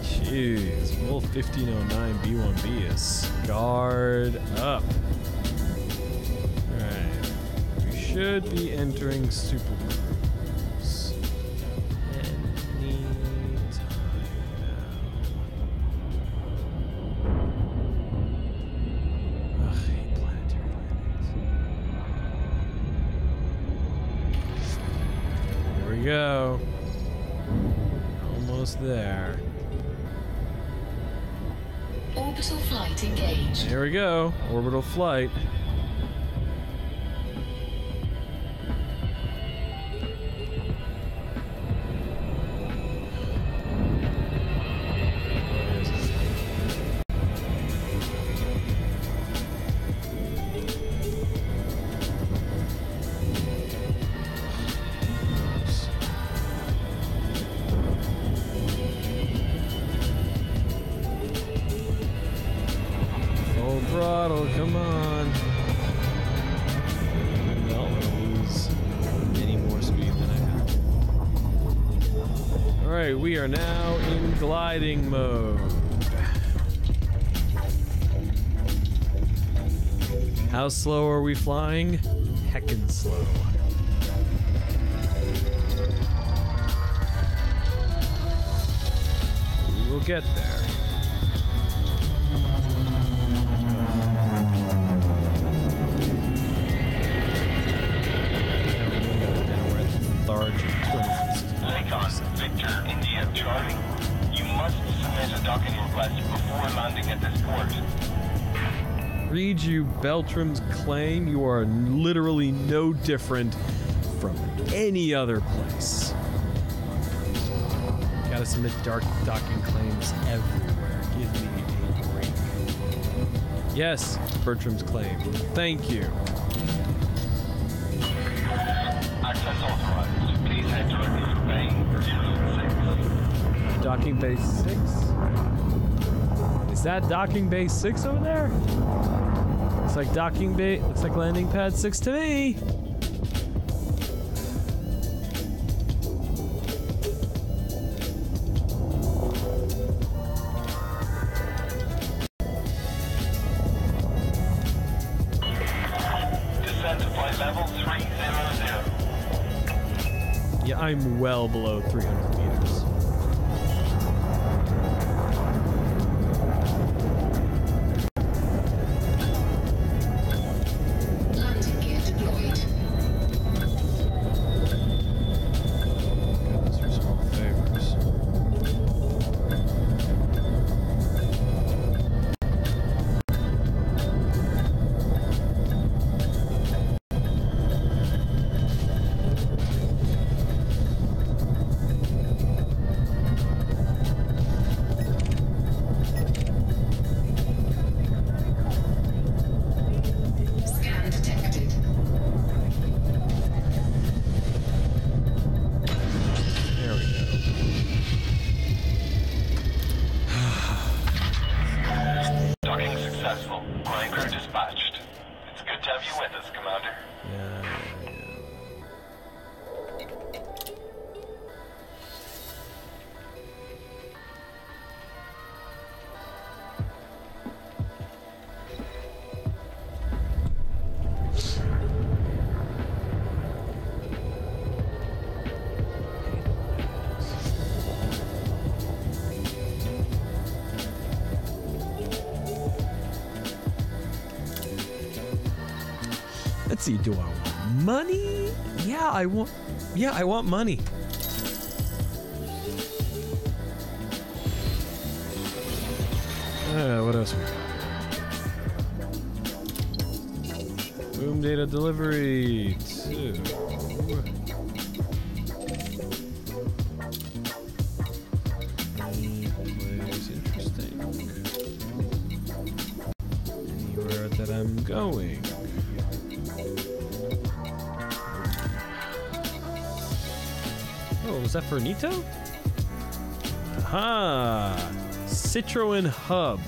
S1: Jeez, Wolf 1509 B1B is scarred up. should be entering Super Cruise any time now. Ugh, I hate planetary landings. Here we go. Almost there.
S3: Orbital flight engaged.
S1: Here we go. Orbital flight. Throttle, come on. I don't want to lose any more speed than I have. Alright, we are now in gliding mode. How slow are we flying? Heckin' slow. We will get there.
S5: Victor, India, Charlie. You must submit a docking request before landing at this port.
S1: Read you Beltram's claim, you are literally no different from any other place. Gotta submit docking claims everywhere. Give me a break. Yes, Bertram's claim. Thank you.
S5: Access authorized. Please head directly for Bay 06.
S1: Docking Bay 6? Is that Docking Bay 6 over there? Looks like Docking Bay, looks like Landing Pad 6 to me.
S5: Descend to flight level 300.
S1: Yeah, I'm well below 300 meters.
S3: Landing gear deployed.
S1: Goodness, for small favors.
S3: Scan detected.
S1: There we go.
S5: Docking successful. Flying crew dispatched. It's good to have you with us, Commander.
S1: Yeah. Let's see, do I want money? Yeah, I want money. What else we got? Boom data delivery 2. Always interesting. Anywhere that I'm going. Oh, was that for Nito? Aha! Citroen Hub.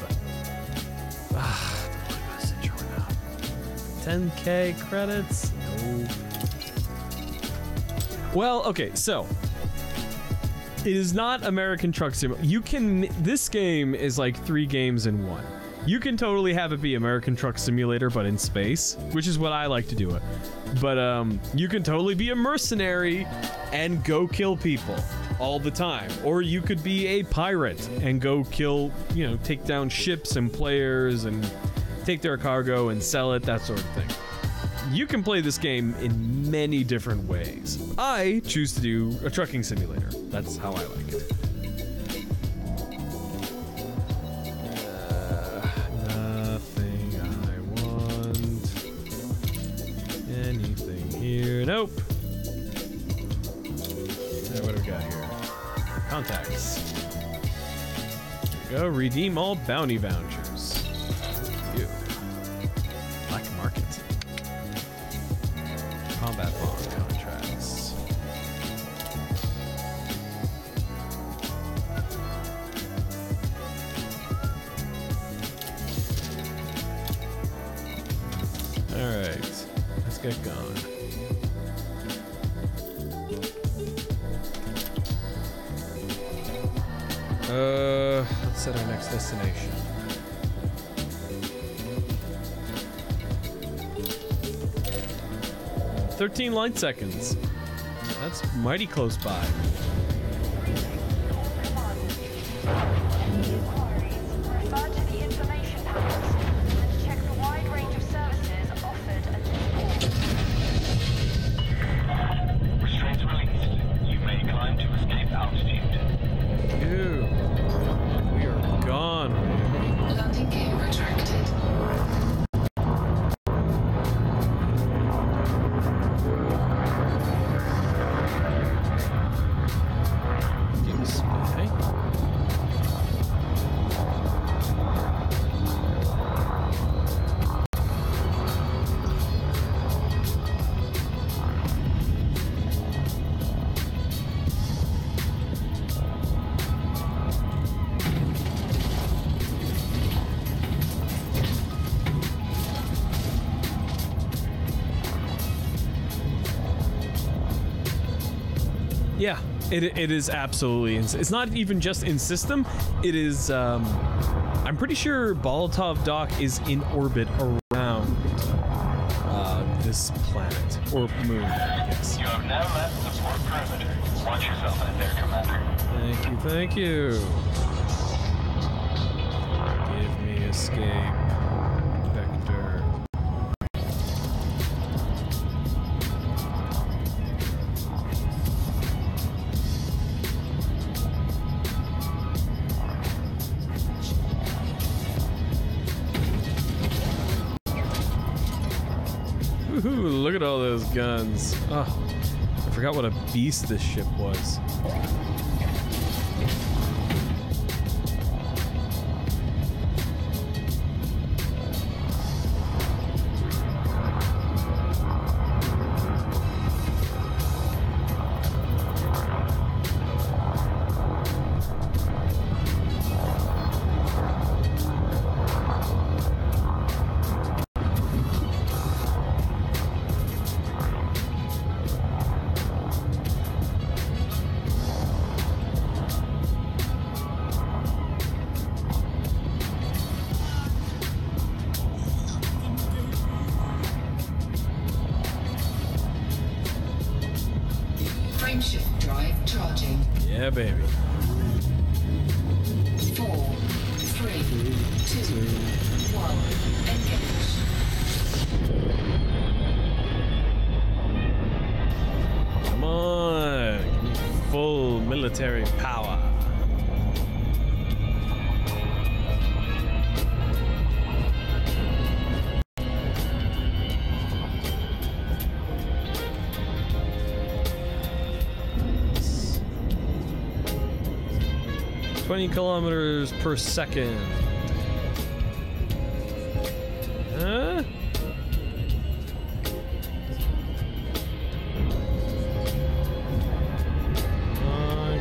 S1: Citroen Hub. 10K credits? No. Well, okay, so it is not American Truck Sim. You can. This game is like 3 games in one. You can totally have it be American Truck Simulator, but in space, which is what I like to do it. But you can totally be a mercenary and go kill people all the time. Or you could be a pirate and go kill, you know, take down ships and players and take their cargo and sell it, that sort of thing. You can play this game in many different ways. I choose to do a trucking simulator. That's how I like it. Nothing I want. Anything here? Nope. What do we got here? Contacts. There we go. Redeem all bounty vouchers. Ew. Black market. Combat bond contracts. Alright, let's get going. Let's set our next destination. "13 light seconds. That's mighty close by.
S6: Refer to the information panels and check the wide range of services offered at this port.
S5: Restraints released. You may climb to escape altitude.
S1: Ew. We are gone.
S3: Landing gear retracted.
S1: Give us spy. Yeah, it is absolutely. It's not even just in system. It is. I'm pretty sure Bolotov Dock is in orbit around this planet or moon, I guess.
S5: You have now left the port perimeter. Watch yourself out there, Commander.
S1: Thank you, thank you. Give me escape vector. Woohoo, look at all those guns. Oh, I forgot what a beast this ship was.
S3: Frameshift drive charging.
S1: Yeah, baby.
S3: 4, 3, 2, 1. Engage.
S1: Come on. Give me full military power. Yes. 20 kilometers per second. Huh?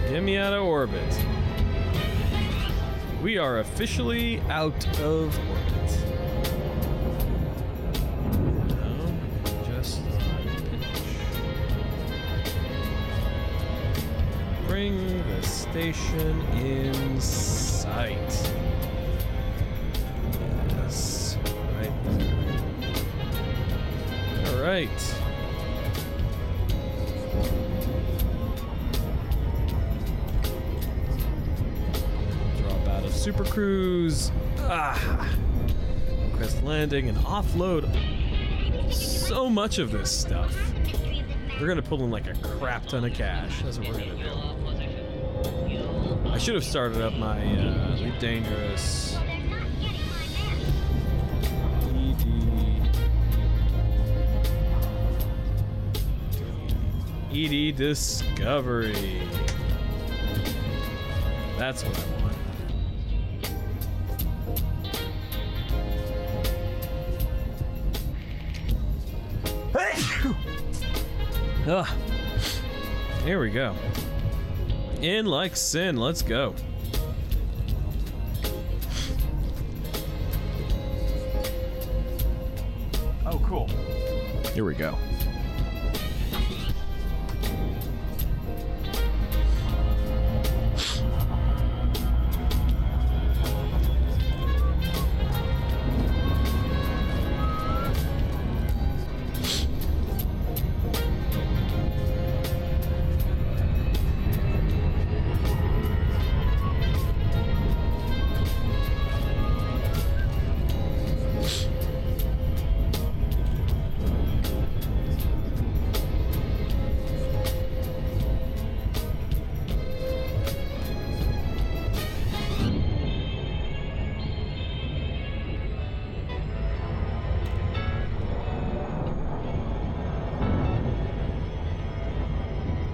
S1: Get me out of orbit. We are officially out of orbit. No, just on pitch. Bring the station in sight. right. Drop out of Super Cruise. Request landing and offload so much of this stuff. We're gonna pull in like a crap ton of cash. That's what we're gonna do. I should have started up my Leap Dangerous. ED Discovery. That's what I want. Ugh. Here we go. In like sin, let's go.
S7: Oh, cool.
S1: Here we go.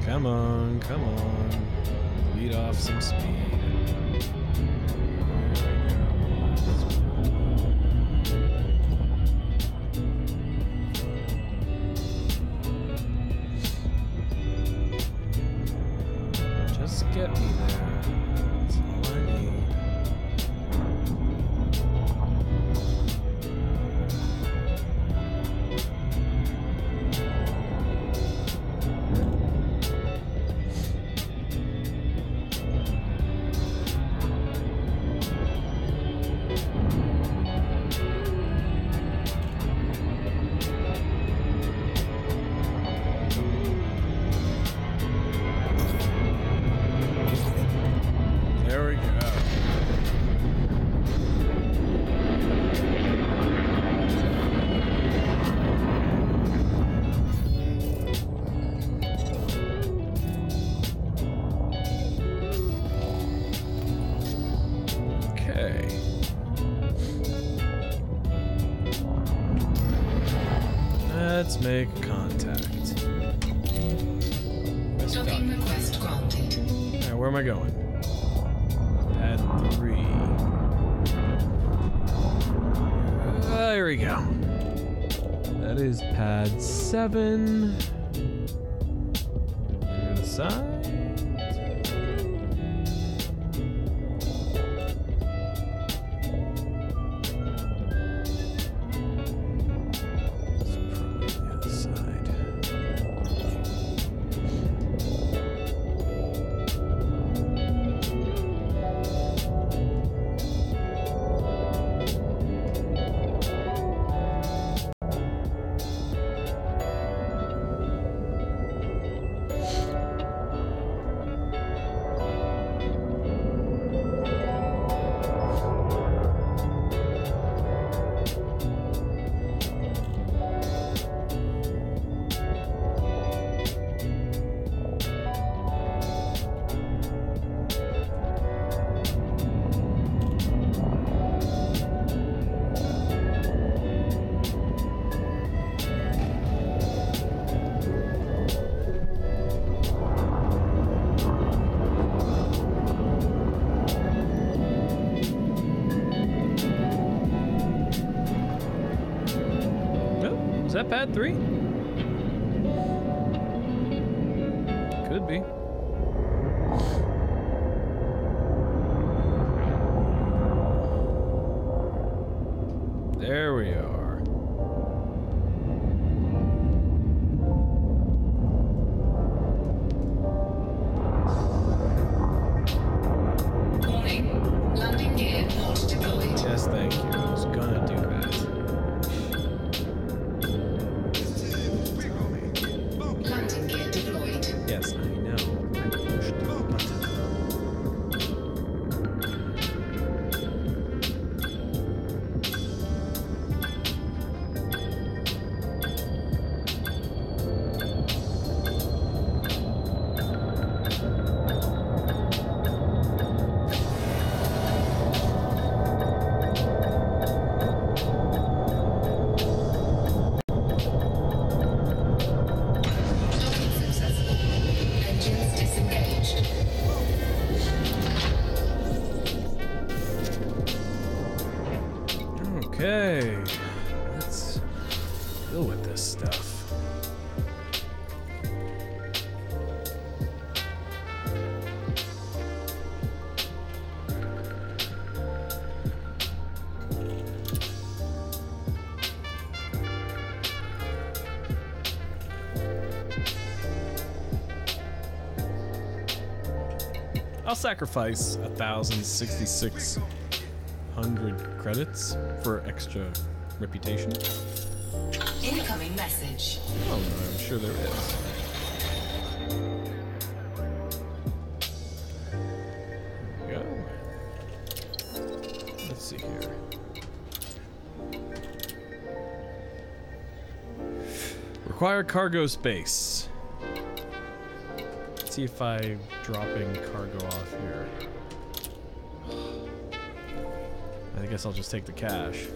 S1: Come on, come on. Lead off some speed. Just get me there. That's all I need. There we go. Okay. Let's make contact.
S3: Docking request granted.
S1: Alright, where am I going? Pad 3. There we go. That is pad 7. To the side. It's probably the other side. Is that pad 3? Could be. There we are.
S3: Warning. Landing gear not deployed.
S1: Yes, thank you. I was gonna do that. stuff. I'll sacrifice 1,066 credits for extra reputation.
S3: Incoming message.
S1: Oh, no, I'm sure there is. There we go. Let's see here. Require cargo space. Let's see if I'm dropping cargo off here. I guess I'll just take the cash.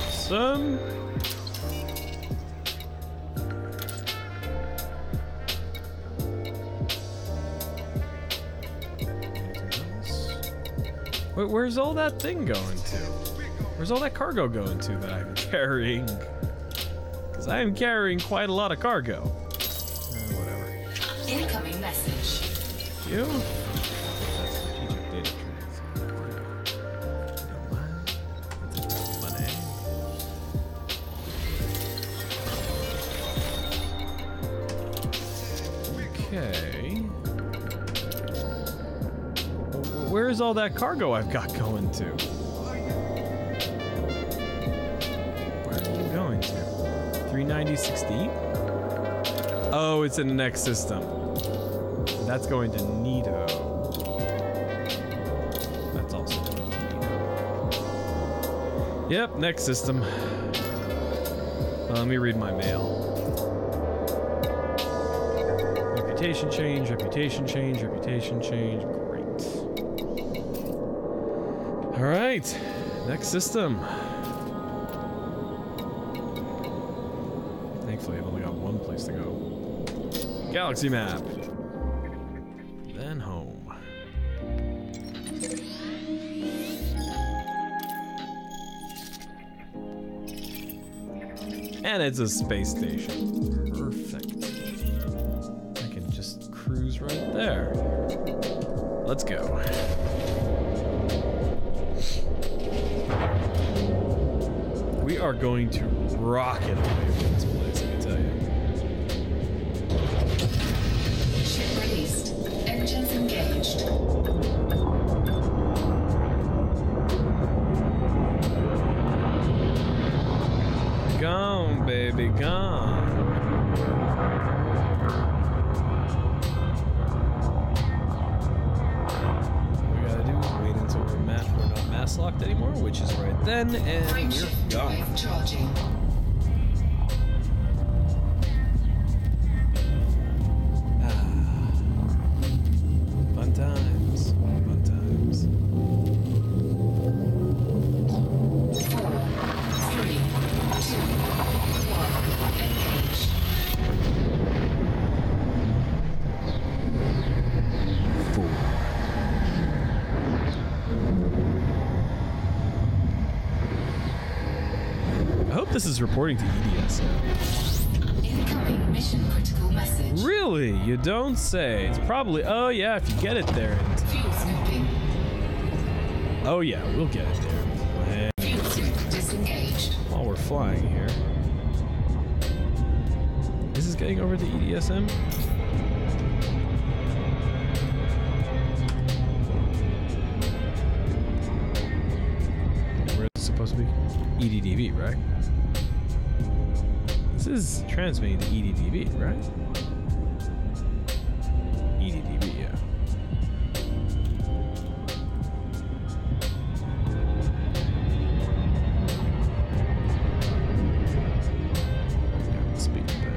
S1: Some. Wait, where's all that thing going to? Where's all that cargo going to that I'm carrying? Because I am carrying quite a lot of cargo. Whatever.
S3: Incoming message.
S1: You? Strategic data money. Okay. Where's all that cargo I've got going to? Where are you going to? 39016? Oh, it's in the next system. That's going to Nito. That's also going to Nito. Yep, next system. Let me read my mail. Reputation change, reputation change, reputation change. Great. All right, next system. Thankfully, I've only got one place to go. Galaxy map. Then home. And it's a space station. Perfect. I can just cruise right there. Let's go. We are going to rocket away from this place, I can tell you.
S3: Ship released. Engines engaged.
S1: Gone, baby, gone. All we gotta do is wait until we're not mass locked anymore, which is right then, and
S3: Frameshift
S1: we're gone.
S3: drive charging.
S1: Fun times. Fun times.
S3: 4, 3, 2, 1. Engage. I hope this is reporting to EDS. Incoming mission critical message.
S1: Really? You don't say. It's probably. Oh, yeah, if you get it there.
S3: Fuel snipping.
S1: Oh, yeah, we'll get it there.
S3: Fuel suit disengaged.
S1: While we're flying here. Is this getting over the EDSM? Where is it supposed to be? EDDV, right? This is transmitting to EDDV, right? EDDV, yeah. Speak a bit.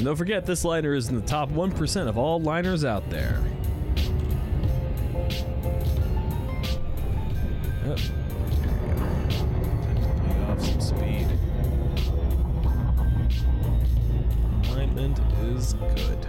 S1: And don't forget, this liner is in the top 1% of all liners out there. Yep. Lay off some speed. Alignment is good.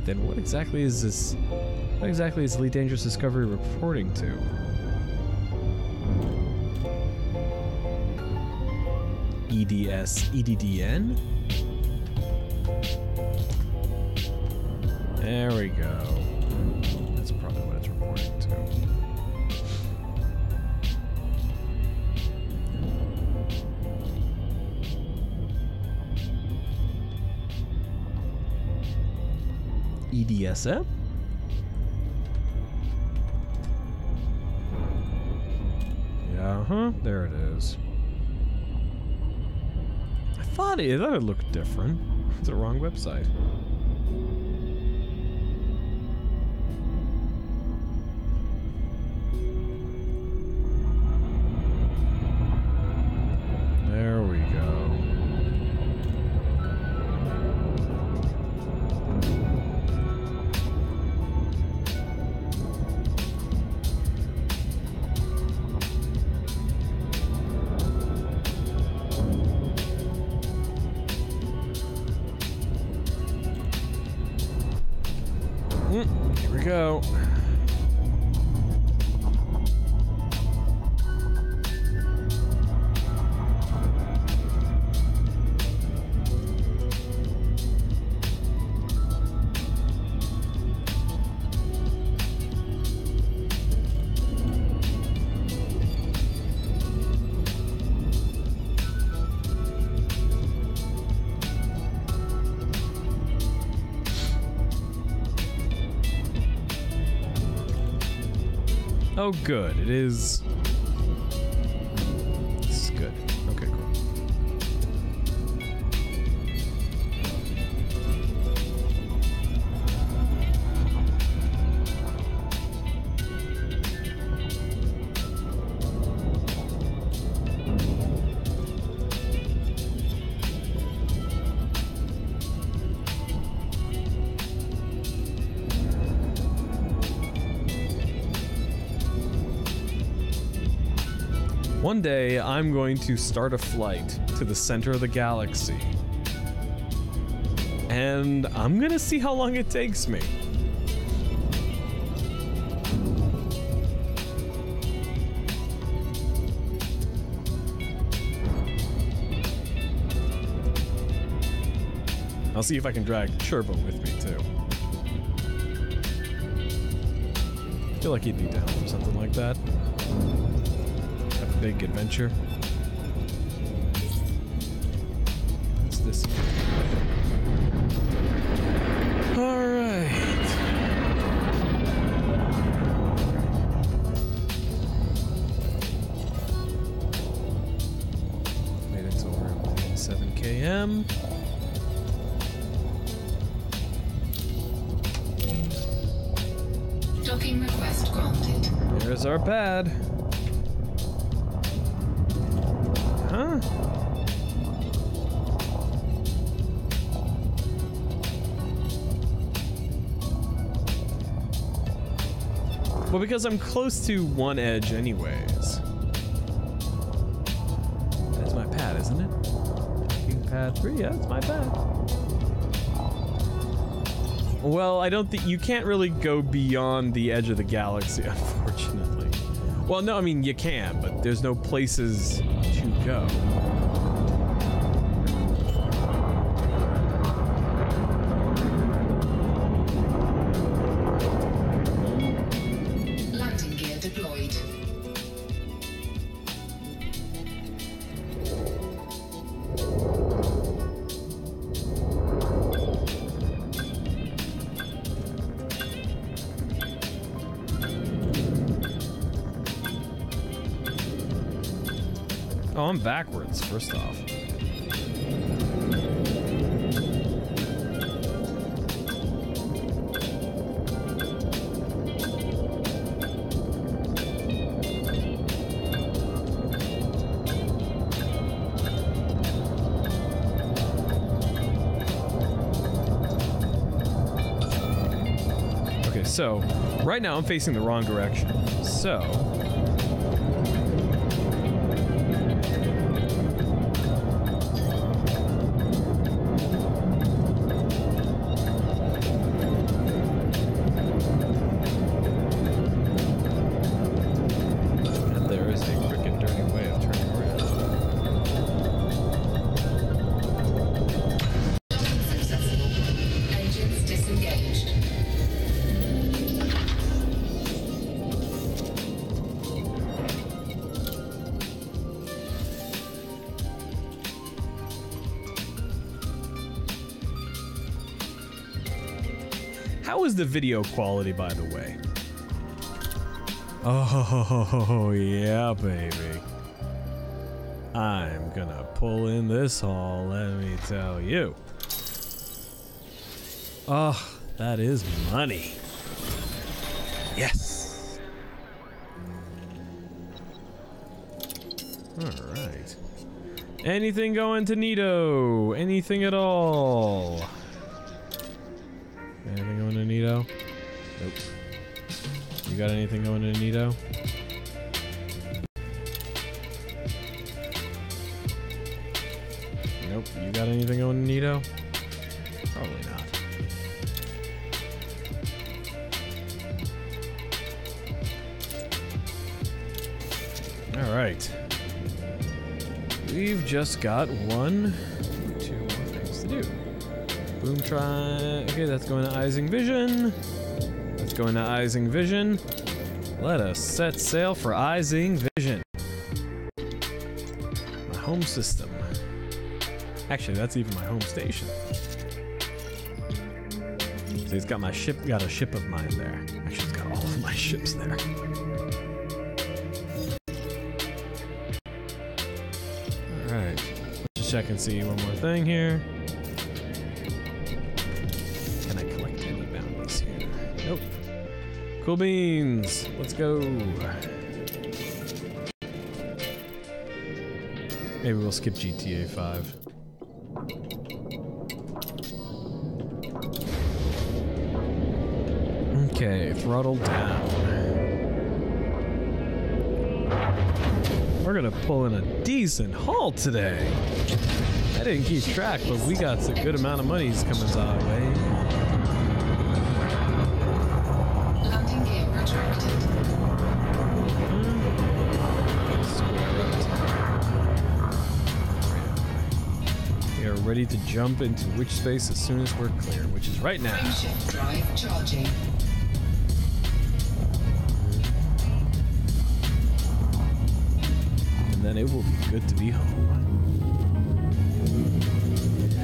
S1: Then what exactly is this? What exactly is Elite Dangerous Discovery reporting to? EDDN? There we go. That's probably what it's reporting to. EDSM? Yeah, there it is. I thought it looked different. It's the wrong website. There we go. Here we go. Oh, good. It is. This is good. Okay, cool. One day, I'm going to start a flight to the center of the galaxy. And I'm gonna see how long it takes me. I'll see if I can drag Turbo with me, too. I feel like he'd be down for something like that. Big adventure. What's this? All right. Made it to around 7 km. There's our pad. Huh? Well, because I'm close to one edge anyways. That's my pad, isn't it? Pad 3, yeah, it's my pad. Well, I don't think you can't really go beyond the edge of the galaxy, unfortunately. Well, no, I mean, you can, but there's no places to go.
S3: Landing gear deployed.
S1: Oh, I'm backwards, first off. Okay, so right now I'm facing the wrong direction. So there is a freaking dirty way of turning around.
S3: Successful. Engines disengaged.
S1: How is the video quality, by the way? Oh, yeah, baby. I'm gonna pull in this haul, let me tell you. Oh, that is money. Yes. All right. Anything going to Nito? Anything at all? Anything going to Nito? Nope. You got anything going to Nito? Nope. You got anything going to Nito? Probably not. All right. We've just got 2 more things to do. Boom try. Okay, that's going to Ising Vision. That's going to Ising Vision. Let us set sail for Ising Vision. My home system. Actually, that's even my home station. So it's got my ship, got a ship of mine there. Actually, it's got all of my ships there. Alright. Let's just check and see one more thing here. Can I collect any bounties here? Nope. Cool beans. Let's go. Maybe we'll skip GTA 5. Okay, throttle down. We're gonna pull in a decent haul today. I didn't keep track, but we got a good amount of monies coming our way.
S3: Landing gear retracted.
S1: We are ready to jump into which space as soon as we're clear, which is right now.
S3: Frameshift drive charging.
S1: And then it will be good to be home.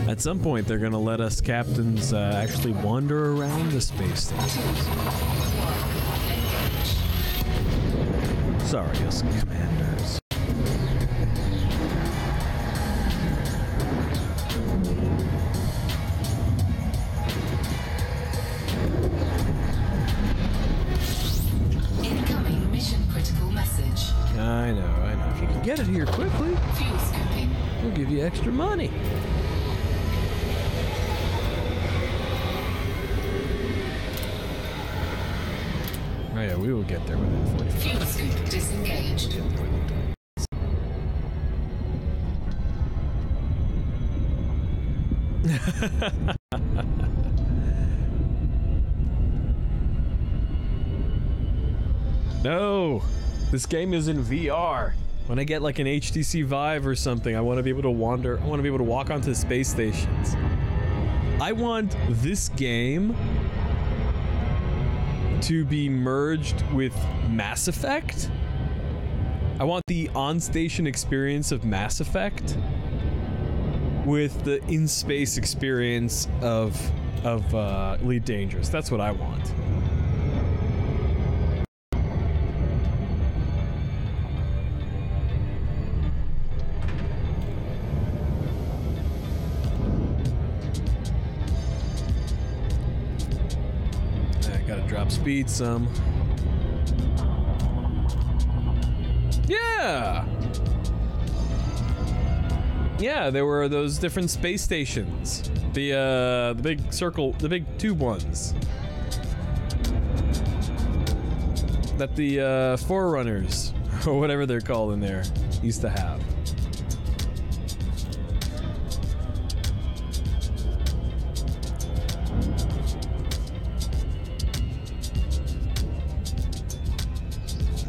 S1: At some point, they're gonna let us captains actually wander around the space station. Sorry, us commanders.
S3: Incoming mission
S1: I know. If you can get it here quickly,
S3: Fuel scooping.
S1: we'll give you extra money. Oh yeah, we will get there within 45
S3: Fuel scoop disengaged.
S1: No, this game is in VR. When I get like an HTC Vive or something, I want to be able to wander. I want to be able to walk onto the space stations. I want this game to be merged with Mass Effect. I want the on-station experience of Mass Effect with the in-space experience of Elite Dangerous. That's what I want. Drop speed some. Yeah! Yeah, there were those different space stations. The big circle, the big tube ones. That the Forerunners, or whatever they're called in there, used to have.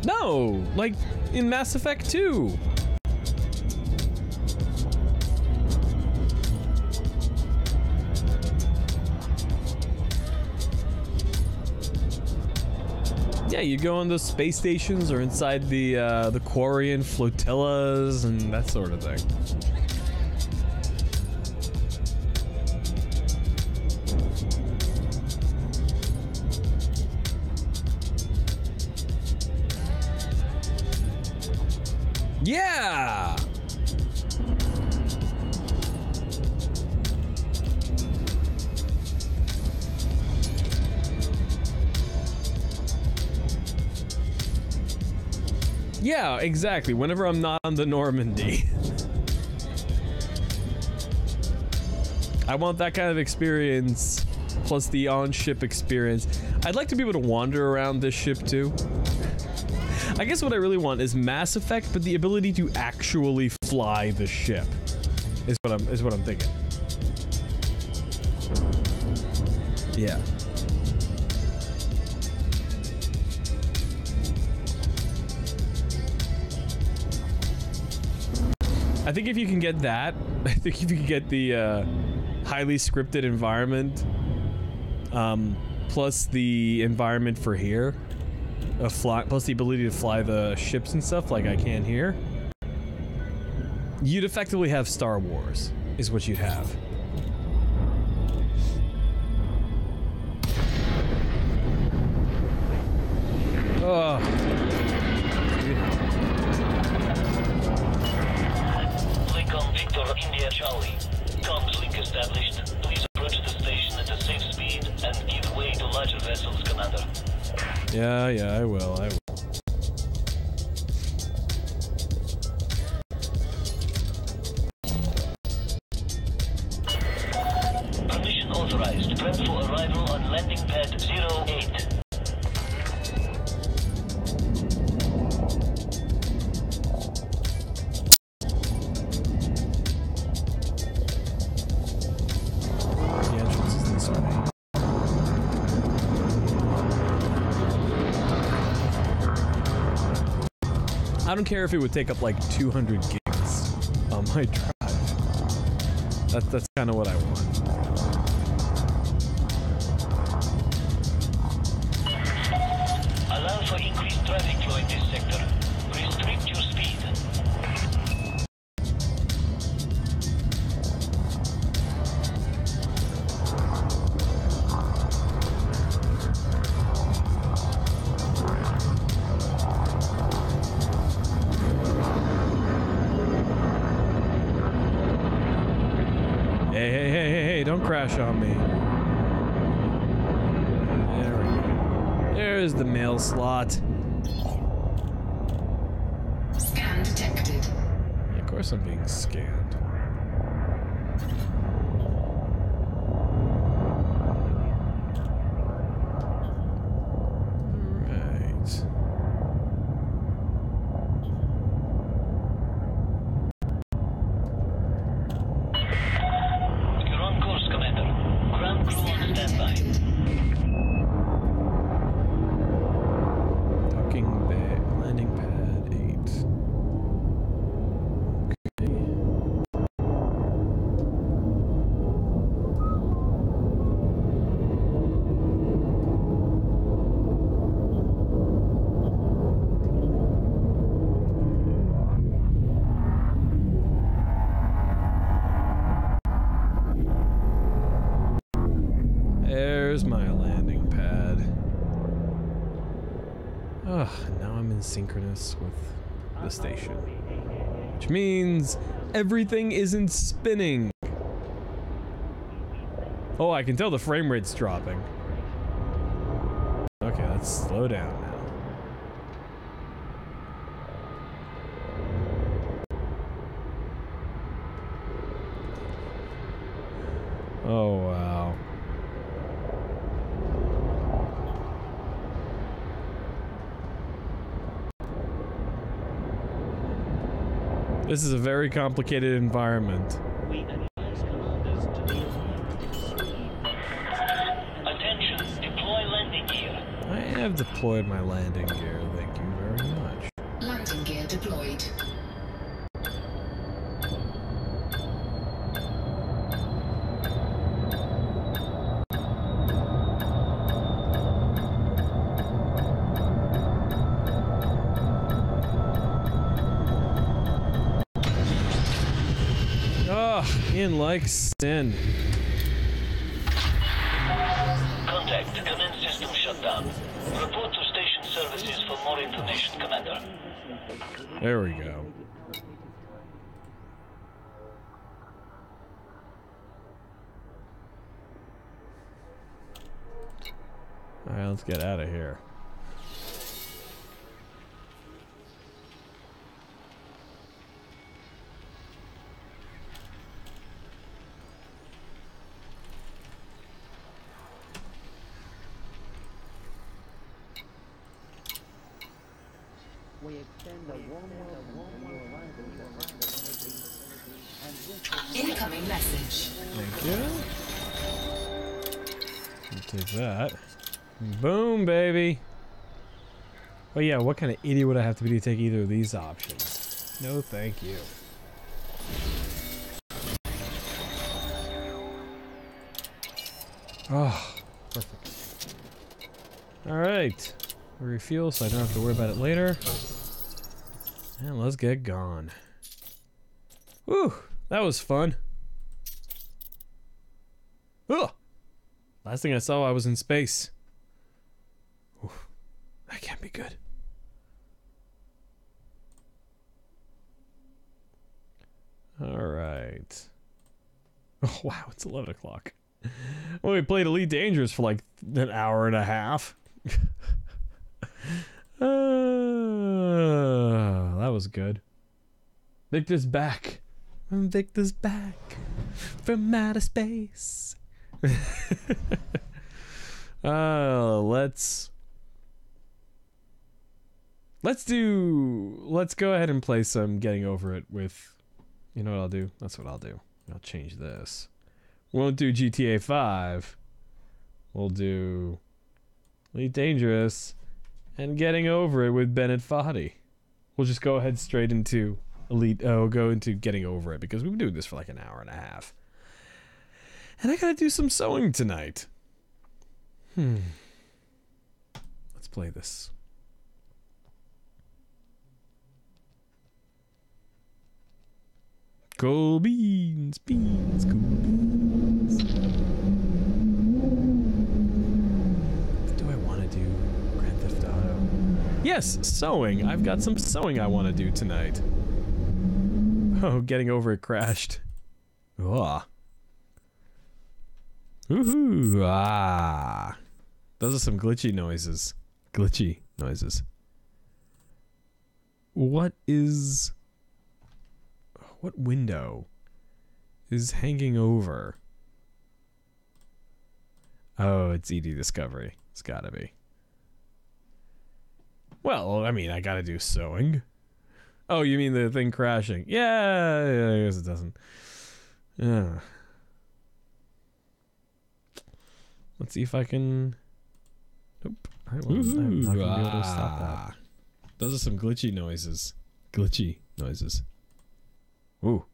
S1: No, like in Mass Effect 2. Yeah, you go on those space stations or inside the Quarian flotillas and that sort of thing. Yeah! Yeah, exactly. Whenever I'm not on the Normandy. I want that kind of experience, plus the on-ship experience. I'd like to be able to wander around this ship too. I guess what I really want is Mass Effect, but the ability to actually fly the ship is what I'm thinking. Yeah. I think if you can get that, I think if you can get the highly scripted environment, plus the environment for here, plus the ability to fly the ships and stuff like I can here, you'd effectively have Star Wars, is what you'd have. Oh.
S5: Lincoln Victor India Charlie. Comms link established. Please approach the station at a safe speed and give way to larger vessels, Commander.
S1: Yeah, I will.
S5: Permission authorized. Prep for arrival on landing pad 08.
S1: The entrance is this way. I don't care if it would take up like 200 gigs on my drive. That's kind of what I want.
S5: Allow for increased traffic flow in this sector. Restrict your speed.
S1: Hey, don't crash on me. There we go. There's the mail slot. course I'm being scanned. Alright.
S5: You're on course, Commander. Ground crew on standby.
S1: Docking bay, landing pad 8. Okay. There's my landing pad. Ugh, now I'm in synchronous with the station. Which means everything isn't spinning. Oh, I can tell the frame rate's dropping. Okay, let's slow down now. Oh, wow. This is a very complicated environment.
S5: Attention, deploy landing gear.
S1: I have deployed my landing gear, thank you very much.
S3: Landing gear deployed.
S1: Ian likes sin.
S5: Contact, commence system shutdown. Report to station services for more information, Commander.
S1: There we go. Alright, let's get out of here.
S3: Incoming message.
S1: Thank you. I'll take that. Boom, baby. Oh yeah, what kind of idiot would I have to be to take either of these options? No, thank you. Oh, perfect. Alright. Refuel so I don't have to worry about it later. And let's get gone. Whew, that was fun. Ugh. Last thing I saw, I was in space. Oof, that can't be good. Alright. Oh, wow, it's 11 o'clock. Well, we played Elite Dangerous for like an hour and a half. That was good. Victor's back. Victor's back from outer space. Let's go ahead and play some Getting Over It with, you know what I'll do? That's what I'll do. I'll change this. We won't do GTA 5. We'll do Elite Dangerous and Getting Over It with Bennett Foddy. We'll just go ahead straight into we'll go into Getting Over It because we've been doing this for like an hour and a half. And I gotta do some sewing tonight. Let's play this. Cool beans, cool beans. Do I want to do Grand Theft Auto? Yes, sewing. I've got some sewing I want to do tonight. Oh, Getting Over It crashed. Ugh. Woohoo! Ah. Those are some glitchy noises. Glitchy noises. What is... What window is hanging over? Oh, it's ED Discovery. It's gotta be. Well, I mean, I gotta do sewing. Oh, you mean the thing crashing? Yeah, I guess it doesn't. Yeah. Let's see if I can. Nope. I'm not gonna be able to stop that. Those are some glitchy noises. Glitchy noises. Ooh.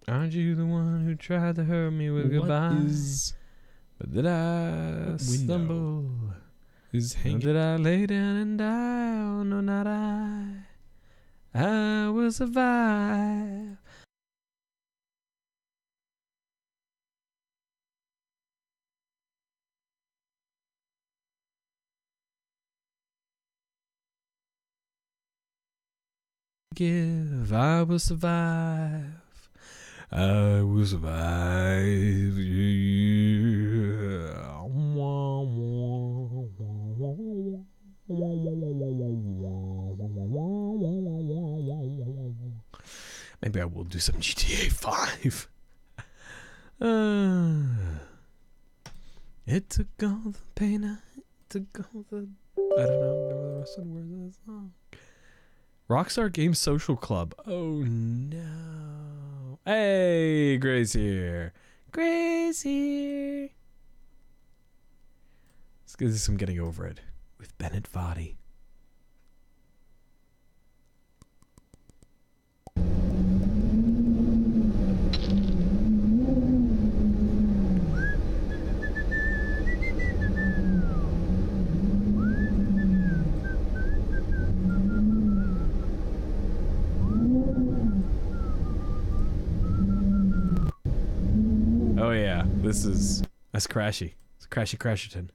S1: Aren't you the one who tried to hurt me with goodbye? But did I stumble?
S4: Is
S1: Or
S4: hanging.
S1: did I lay down and die? Oh, no, not I. I will survive. Give, I will survive. I will survive. Maybe I will do some GTA 5. It took all the pain, it took all the... I don't know, remember the rest of the words of that song. Rockstar Games Social Club. Oh no. Hey, Gray's here. Gray's here. Let's get some Getting Over It with Bennett Foddy. Oh yeah, that's Crashy. It's Crashy Crasherton.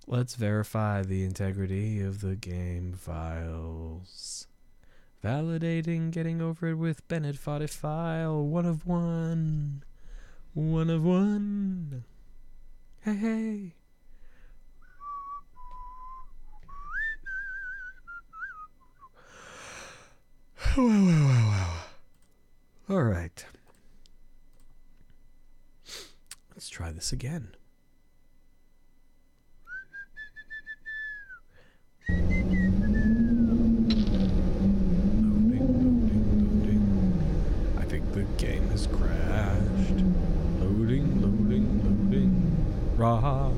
S1: Let's verify the integrity of the game files. Validating Getting Over It with Bennett Foddy file. 1 of 1. 1 of 1. Hey, hey. Wow. All right. Let's try this again. Loading. I think the game has crashed. Loading. Raw.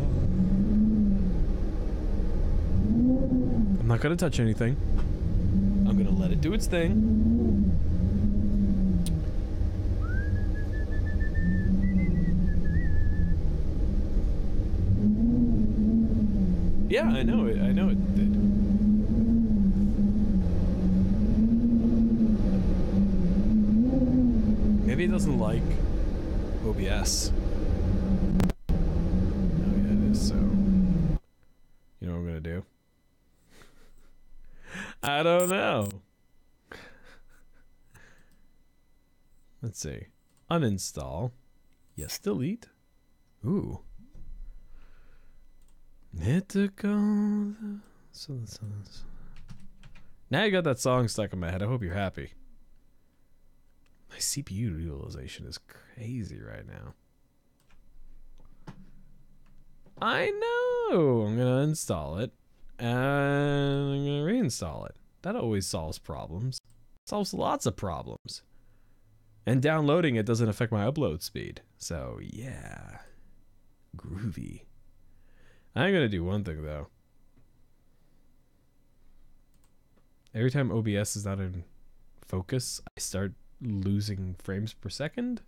S1: I'm not gonna touch anything. I'm gonna let it do its thing. Yeah, I know it did. Maybe it doesn't like OBS. Oh yeah, it is. So, you know what I'm gonna do? I don't know. Let's see. Uninstall. Yes, delete. Ooh. It took all the... Now you got that song stuck in my head. I hope you're happy. My CPU utilization is crazy right now. I know. I'm going to install it. And I'm going to reinstall it. That always solves problems. Solves lots of problems. And downloading it doesn't affect my upload speed. So, yeah. Groovy. I'm going to do one thing, though. Every time OBS is not in focus, I start losing frames per second,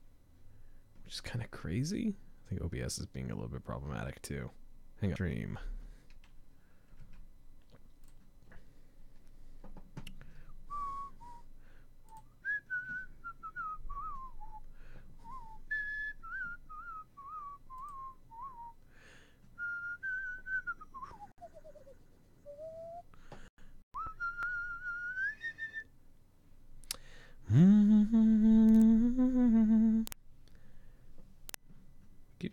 S1: which is kind of crazy. I think OBS is being a little bit problematic, too. Hang on. Stream.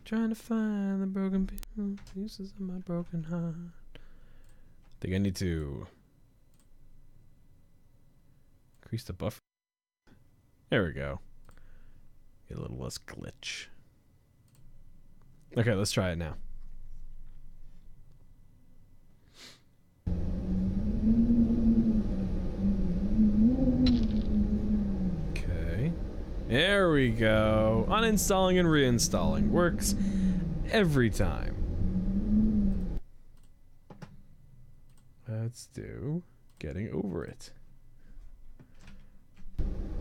S1: Trying to find the broken pieces of my broken heart. Think I need to increase the buffer. There we go. Get a little less glitch. Okay, let's try it now. Okay. There we go. Uninstalling and reinstalling. Works every time. Let's do getting over it.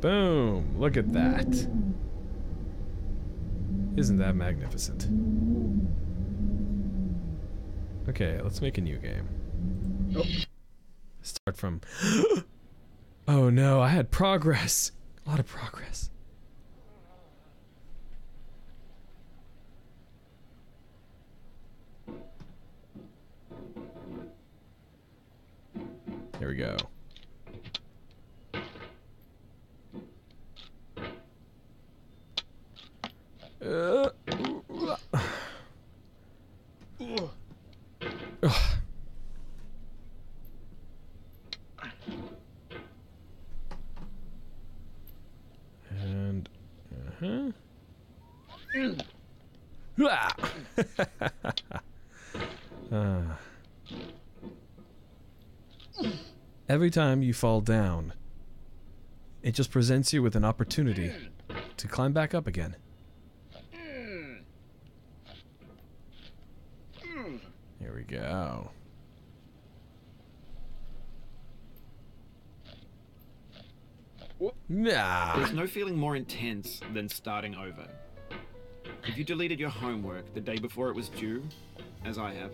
S1: Boom. Look at that. Isn't that magnificent? Okay, let's make a new game. Oh. Start from... Oh no, I had progress. A lot of progress. There we go. And every time you fall down, it just presents you with an opportunity to climb back up again. Here we go.
S7: There's no feeling more intense than starting over. If you deleted your homework the day before it was due, as I have,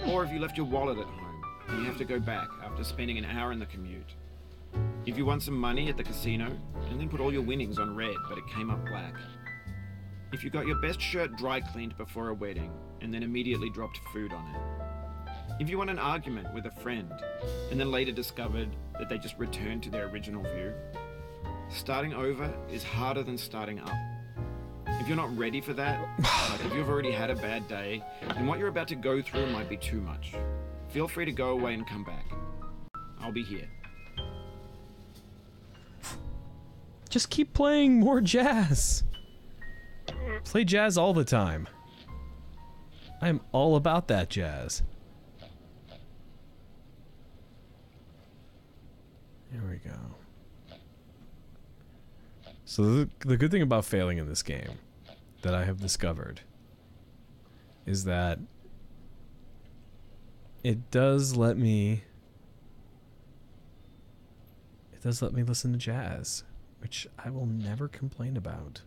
S7: or if you left your wallet at home and you have to go back after spending an hour in the commute. If you won some money at the casino and then put all your winnings on red but it came up black. If you got your best shirt dry cleaned before a wedding and then immediately dropped food on it. If you won an argument with a friend and then later discovered that they just returned to their original view. Starting over is harder than starting up. If you're not ready for that, like if you've already had a bad day, then what you're about to go through might be too much. Feel free to go away and come back. I'll be here.
S1: Just keep playing more jazz. Play jazz all the time. I'm all about that jazz. Here we go. So the good thing about failing in this game that I have discovered is that it does let me listen to jazz, which I will never complain about.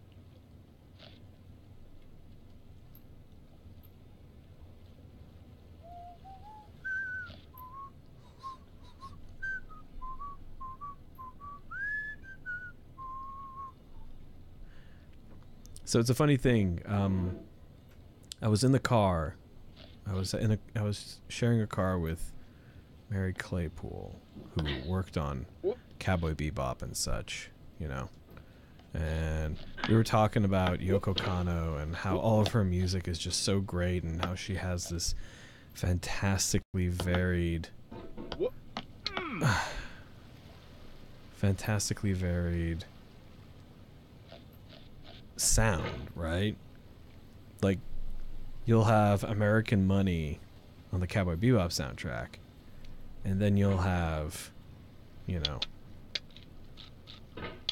S1: So it's a funny thing. I was in the car. I was sharing a car with Mary Claypool, who worked on Cowboy Bebop and such, you know. And we were talking about Yoko Kanno and how all of her music is just so great and how she has this fantastically varied sound, right? Like, you'll have American Money on the Cowboy Bebop soundtrack, and then you'll have, you know,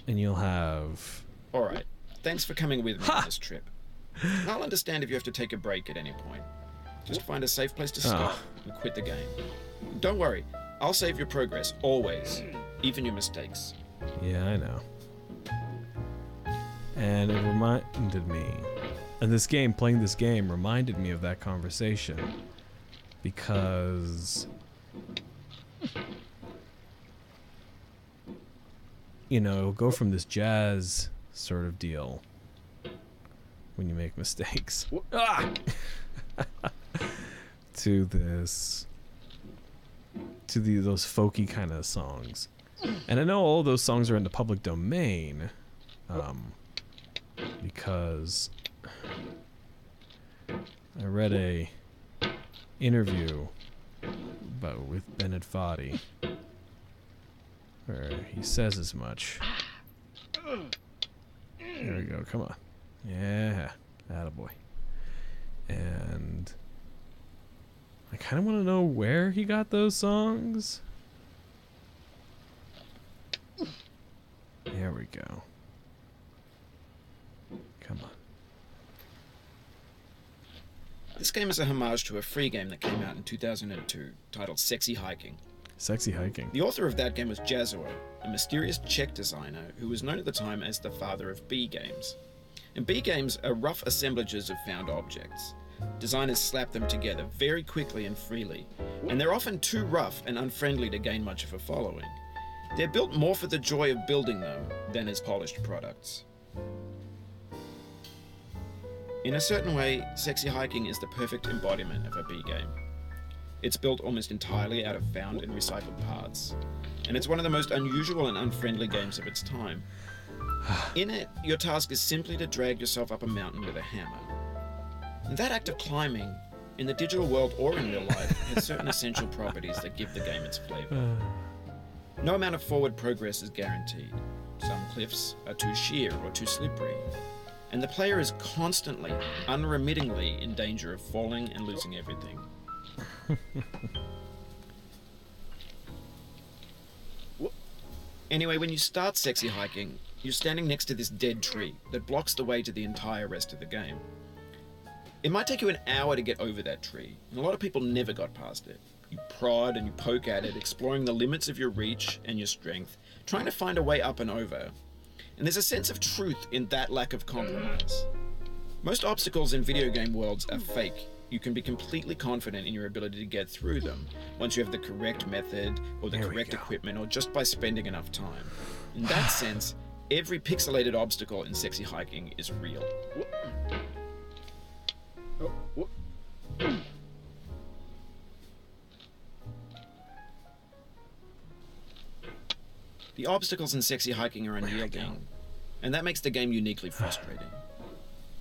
S1: and you'll have...
S7: Alright, thanks for coming with me on this trip. I'll understand if you have to take a break at any point. Just find a safe place to stop and quit the game. Don't worry, I'll save your progress, always, even your mistakes.
S1: Yeah, I know. And it reminded me, and this game, playing this game, reminded me of that conversation, because, you know, it'll go from this jazz sort of deal when you make mistakes to this, to those folky kind of songs. And I know all those songs are in the public domain, because I read a interview with Bennett Foddy where he says as much. There we go, come on. Yeah, attaboy. And I kind of want to know where he got those songs. There we go. Come on.
S7: This game is a homage to a free game that came out in 2002 titled Sexy Hiking.
S1: Sexy Hiking.
S7: The author of that game was Jazuo, a mysterious Czech designer who was known at the time as the father of B games. And B games are rough assemblages of found objects. Designers slap them together very quickly and freely, and they're often too rough and unfriendly to gain much of a following. They're built more for the joy of building them than as polished products. In a certain way, Sexy Hiking is the perfect embodiment of a B game. It's built almost entirely out of found and recycled parts, and it's one of the most unusual and unfriendly games of its time. In it, your task is simply to drag yourself up a mountain with a hammer. And that act of climbing, in the digital world or in real life, has certain essential properties that give the game its flavor. No amount of forward progress is guaranteed. Some cliffs are too sheer or too slippery, and the player is constantly, unremittingly in danger of falling and losing everything. Anyway, when you start Sexy Hiking, you're standing next to this dead tree that blocks the way to the entire rest of the game. It might take you an hour to get over that tree, and a lot of people never got past it. You prod and you poke at it, exploring the limits of your reach and your strength, trying to find a way up and over. And there's a sense of truth in that lack of compromise. Most obstacles in video game worlds are fake. You can be completely confident in your ability to get through them once you have the correct method or the correct equipment or just by spending enough time. In that sense, every pixelated obstacle in Sexy Hiking is real. The obstacles in Sexy Hiking are unyielding, and that makes the game uniquely frustrating.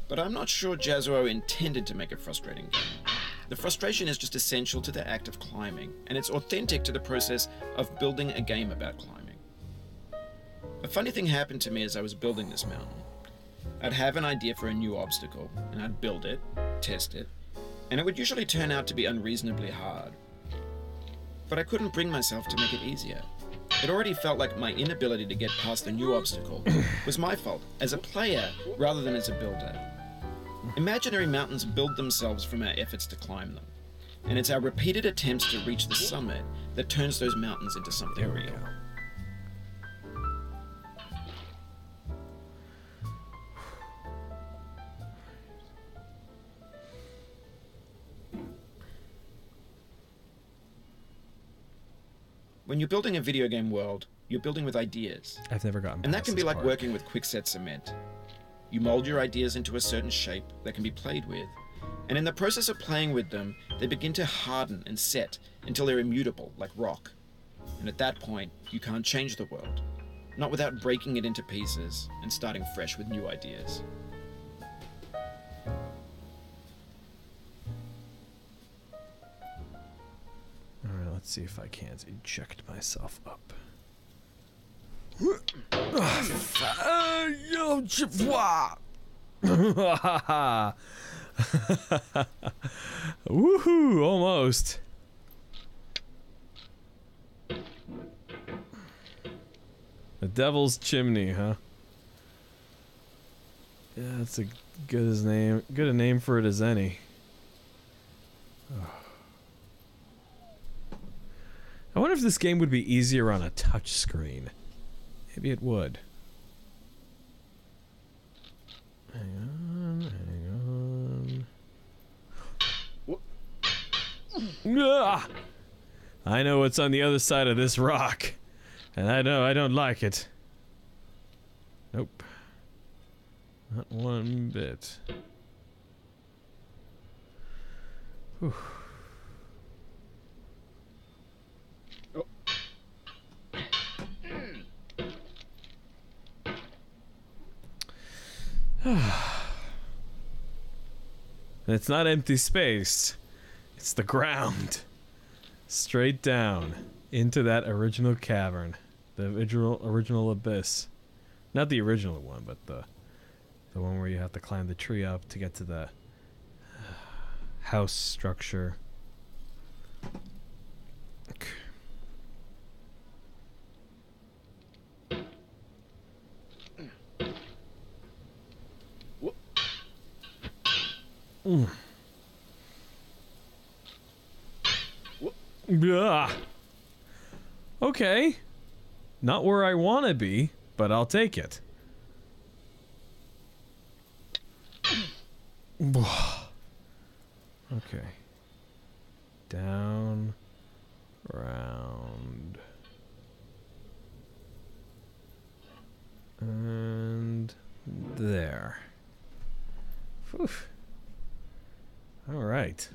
S7: But I'm not sure Jazuo intended to make a frustrating game. The frustration is just essential to the act of climbing, and it's authentic to the process of building a game about climbing. A funny thing happened to me as I was building this mountain. I'd have an idea for a new obstacle, and I'd build it, test it, and it would usually turn out to be unreasonably hard. But I couldn't bring myself to make it easier. It already felt like my inability to get past the new obstacle was my fault, as a player rather than as a builder. Imaginary mountains build themselves from our efforts to climb them, and it's our repeated attempts to reach the summit that turns those mountains into something real. When you're building a video game world, you're building with ideas.
S1: I've never gotten
S7: And that
S1: past
S7: can be
S1: this
S7: like
S1: part.
S7: working with quickset cement. You mold your ideas into a certain shape that can be played with, and in the process of playing with them, they begin to harden and set until they're immutable, like rock. And at that point, you can't change the world, not without breaking it into pieces and starting fresh with new ideas.
S1: Alright, let's see if I can't eject myself up. Woohoo! Almost. The Devil's Chimney, huh? Yeah, that's a good a name for it as any. I wonder if this game would be easier on a touch screen. Maybe it would. Hang on. Ah! I know what's on the other side of this rock. And I know I don't like it. Nope. Not one bit. Whew. And it's not empty space. It's the ground. Straight down into that original cavern. The original abyss. Not the original one, but the one where you have to climb the tree up to get to the house structure. Okay. Yeah. Okay. Not where I want to be, but I'll take it. Okay. Down, round, and there. Whew. All right.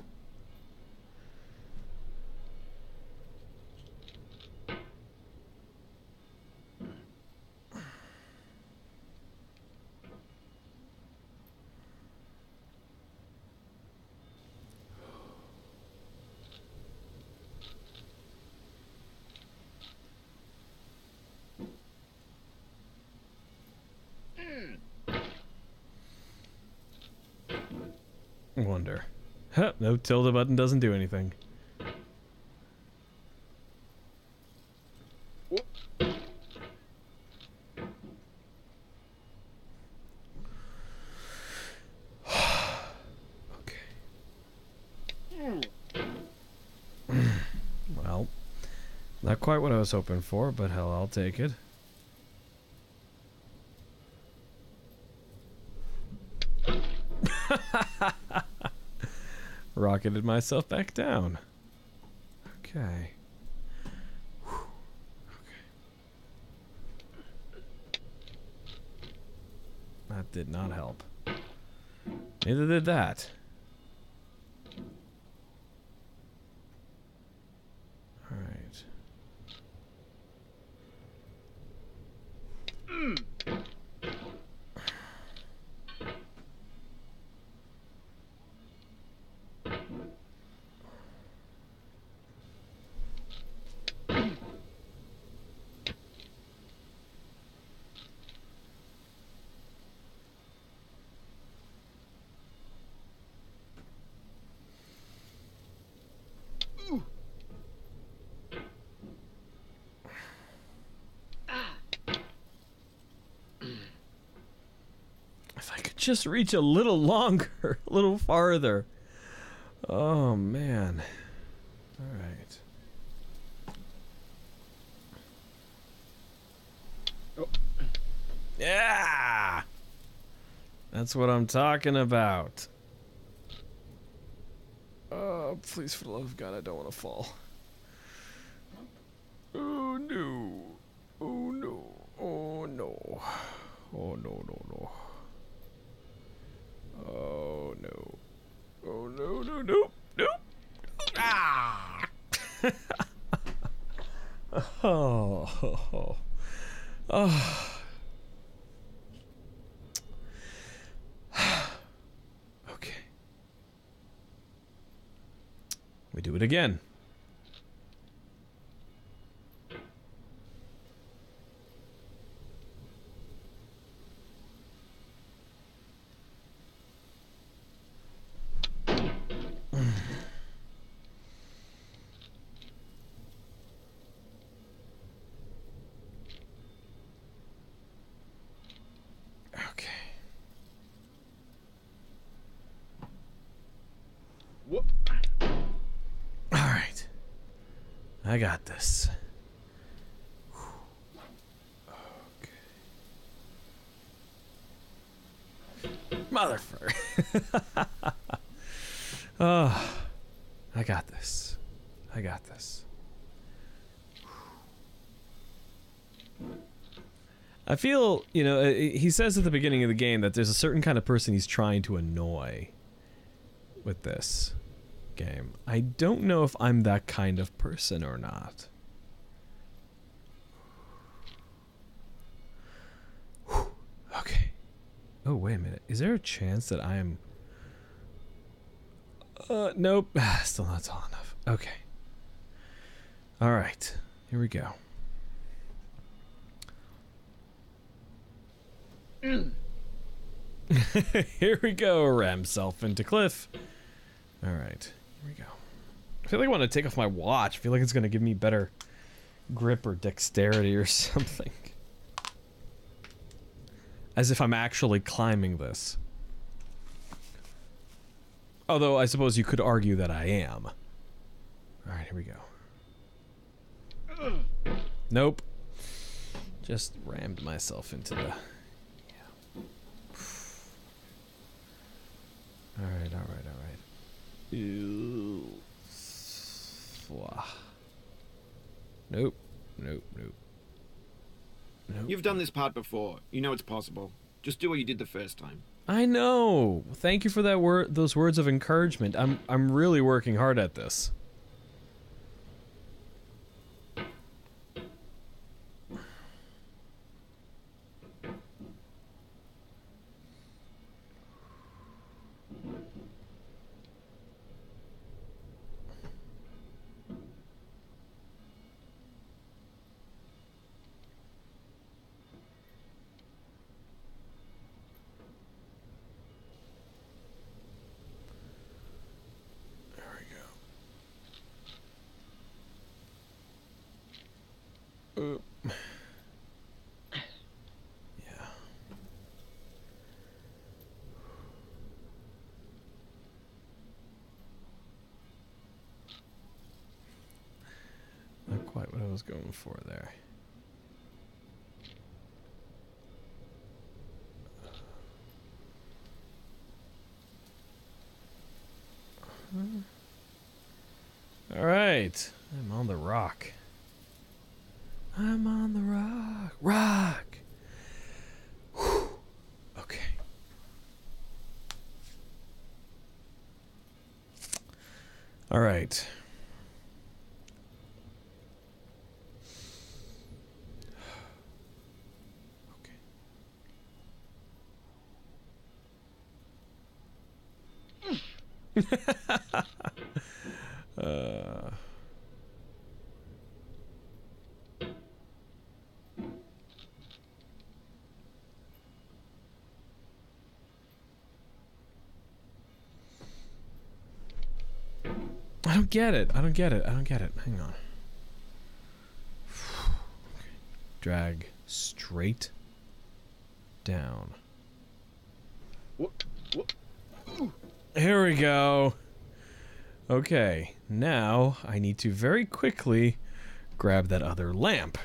S1: Wonder. Huh, no, tilde button doesn't do anything. Okay. Well, not quite what I was hoping for, but hell, I'll take it. Rocketed myself back down. Okay. Whew. Okay. That did not help. Neither did that. All right. If I could just reach a little longer, a little farther. Oh, man. All right. Oh. Yeah! That's what I'm talking about. Oh, please, for the love of God, I don't want to fall. Oh, no. Oh, no. Oh, no. Oh, no, no, no. Oh, no. Oh, no, no, no. No. Ah! Oh. Oh. Okay. We do it again. Okay.
S7: Whoop.
S1: All right. I got this. Okay. Motherfucker. Oh, I got this. I got this. I feel, you know, he says at the beginning of the game that there's a certain kind of person he's trying to annoy with this game. I don't know if I'm that kind of person or not. Whew. Okay. Oh, wait a minute. Is there a chance that I am... Nope. Still not tall enough. Okay. All right. Here we go. Here we go. Ram himself into cliff. All right. Here we go. I feel like I want to take off my watch. I feel like it's going to give me better grip or dexterity or something. As if I'm actually climbing this. Although I suppose you could argue that I am. Alright, here we go. Nope. Just rammed myself into the... Yeah. Alright, alright, alright. Ew. Nope. Nope, nope. Nope.
S7: You've done this part before. You know it's possible. Just do what you did the first time.
S1: I know. Thank you for that those words of encouragement. I'm really working hard at this. Yeah. Not quite what I was going for there. All right, I'm on the rock. I'm on the rock. Rock! Whew. Okay. All right. Okay. I don't get it. I don't get it. I don't get it. Hang on. Okay. Drag straight down. Here we go. Okay, now I need to very quickly grab that other lamp.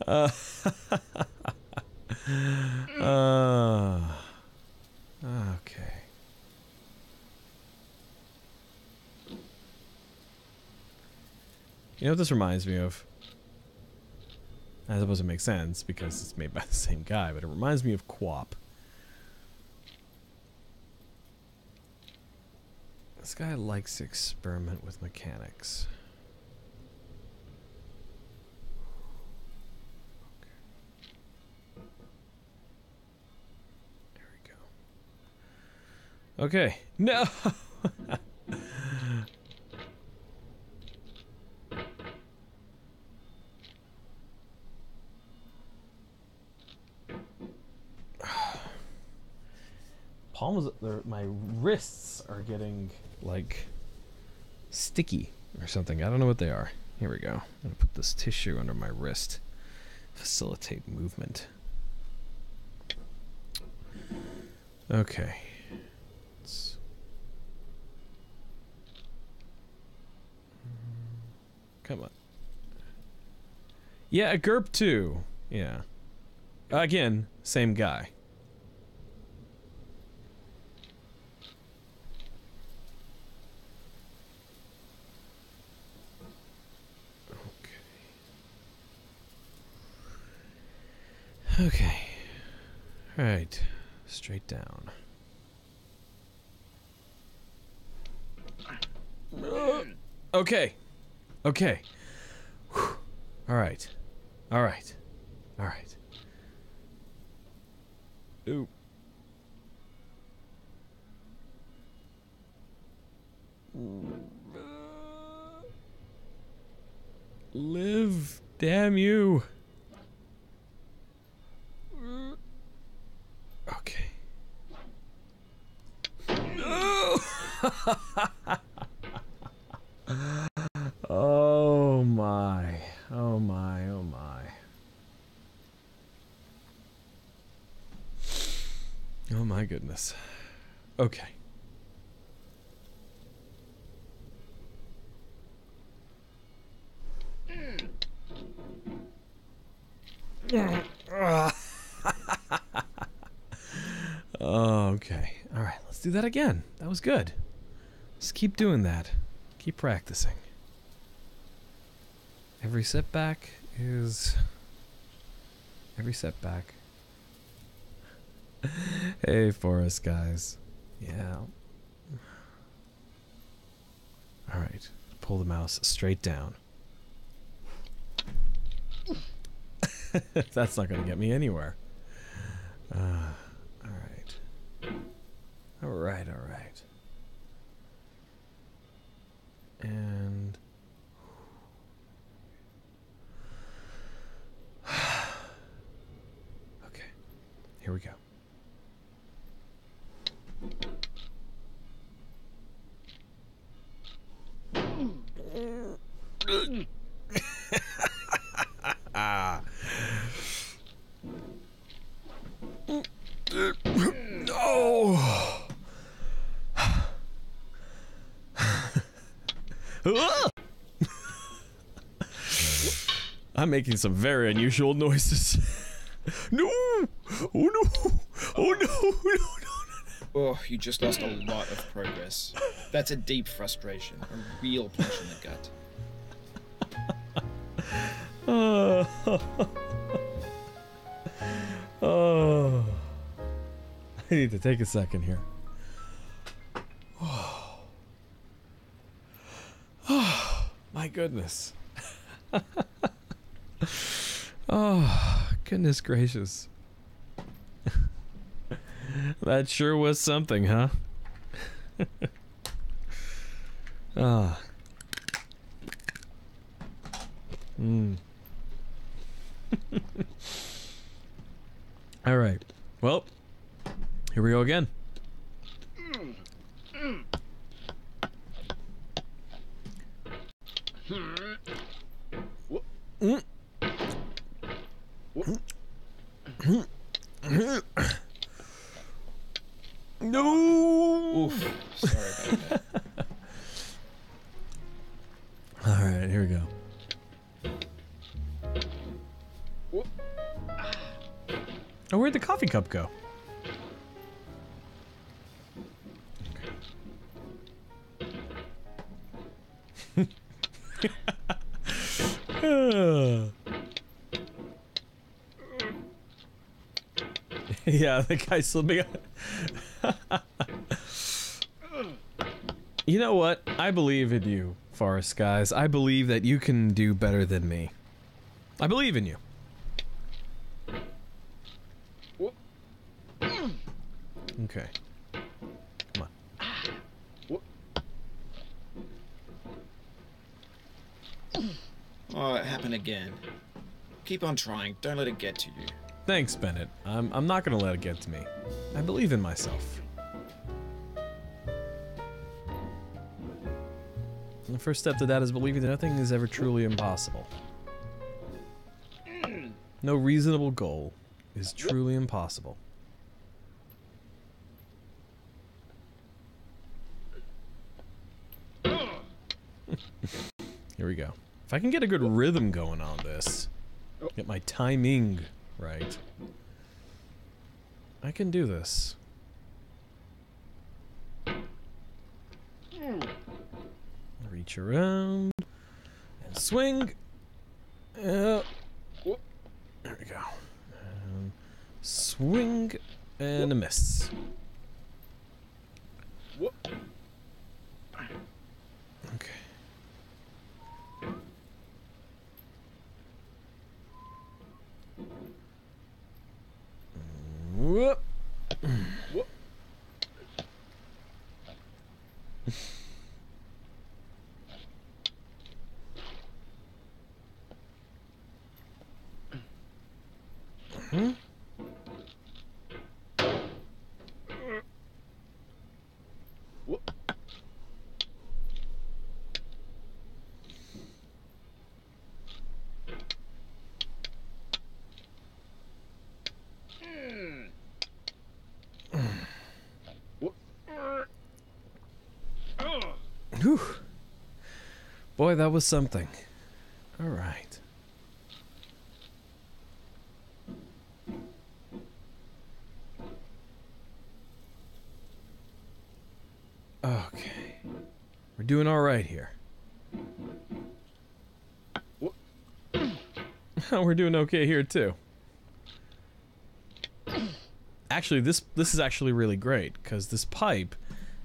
S1: Okay. You know what this reminds me of? I suppose it makes sense because it's made by the same guy, but it reminds me of Quap. This guy likes to experiment with mechanics. Okay. No. Palms, my wrists are getting like sticky or something. I don't know what they are. Here we go. I'm gonna put this tissue under my wrist. Facilitate movement. Okay. Come on. Yeah, a GURP too. Yeah. Again, same guy. Okay. Okay. All right. Straight down. Okay. Okay. Whew. All right. All right. All right. Ooh. Live, damn you. Okay. Oh my. Oh my. Oh my. Oh my goodness. Okay. Okay. All right, let's do that again. That was good. Just keep doing that. Keep practicing. Every setback is... Every setback. Hey, Forest guys. Yeah. All right. Pull the mouse straight down. That's not going to get me anywhere. All right. All right, all right. And... Okay. Here we go. Oh. I'm making some very unusual noises. No! Oh no! Oh no! No!
S8: Oh, you just lost a lot of progress. That's a deep frustration, a real punch in the gut.
S1: Oh. I need to take a second here. Oh, my goodness. Oh, goodness gracious. That sure was something, huh? Ah. All right. Well, here we go again. No.
S8: Oof. Sorry about that.
S1: All right, here we go. Oh, where'd the coffee cup go? Okay. Yeah, the guy's slipping. You know what? I believe in you, Forest guys. I believe that you can do better than me. I believe in you. Okay. Come on.
S8: Oh, it happened again. Keep on trying. Don't let it get to you.
S1: Thanks, Bennett. I'm not gonna let it get to me. I believe in myself. And the first step to that is believing that nothing is ever truly impossible. No reasonable goal is truly impossible. Here we go. If I can get a good rhythm going on this, get my timing right, I can do this. Reach around and swing. There we go. And swing and a miss. Okay. Whoop. Whew. Boy, that was something. All right. Okay. We're doing all right here. We're doing okay here too. Actually, this is actually really great because this pipe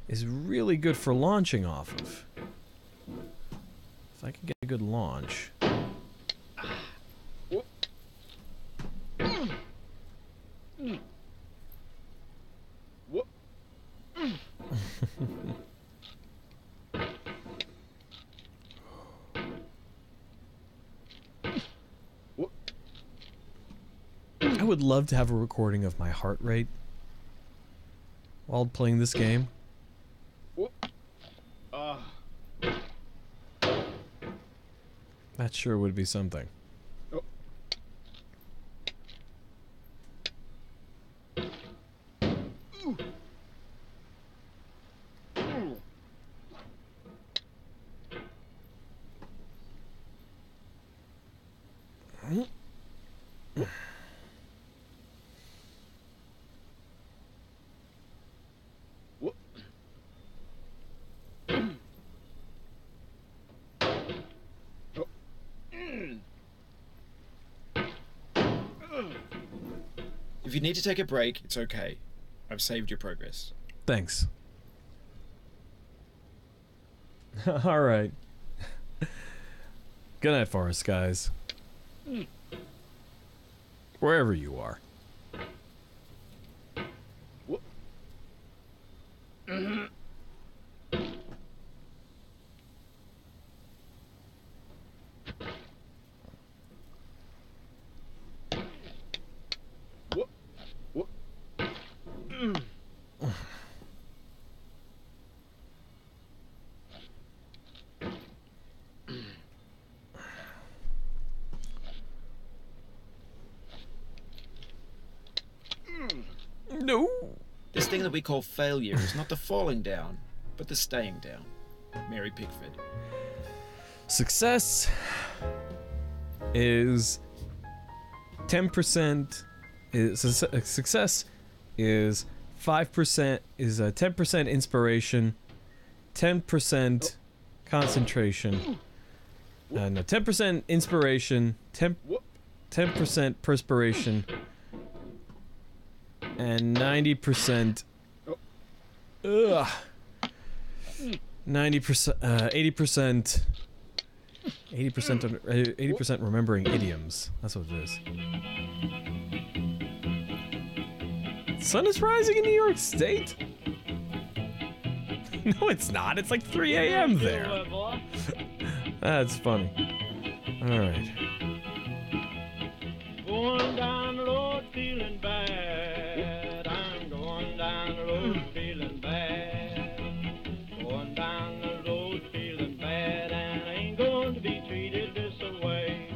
S1: is really good for launching off of. If I can get a good launch. I would love to have a recording of my heart rate while playing this game. That sure would be something.
S8: If you need to take a break, it's okay. I've saved your progress.
S1: Thanks. All right. Good night, Forest guys. Wherever you are. No.
S8: This thing that we call failure is not the falling down, but the staying down. Mary Pickford.
S1: Success is 10%. Success is 5%. Is 10% inspiration, 10% concentration. No, 10% inspiration, 10% perspiration, and 90%. 90%. 80%. 80% remembering idioms. That's what it is. The sun is rising in New York State? No, it's not. It's like 3 a.m. there. That's funny. Alright.
S9: Going down the road feeling bad. I'm going down the road feeling bad. Going down the road feeling bad, and I ain't going to be treated this way.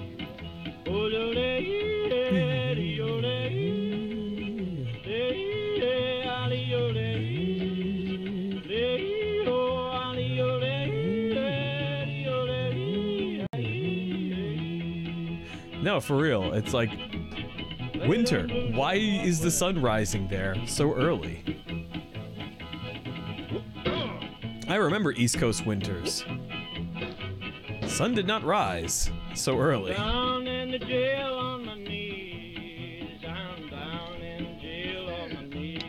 S1: No, for real. It's like winter. Why is the sun rising there so early? I remember East Coast winters. Sun did not rise so early.
S9: Down in the jail on my knees. I'm down in jail on my knees.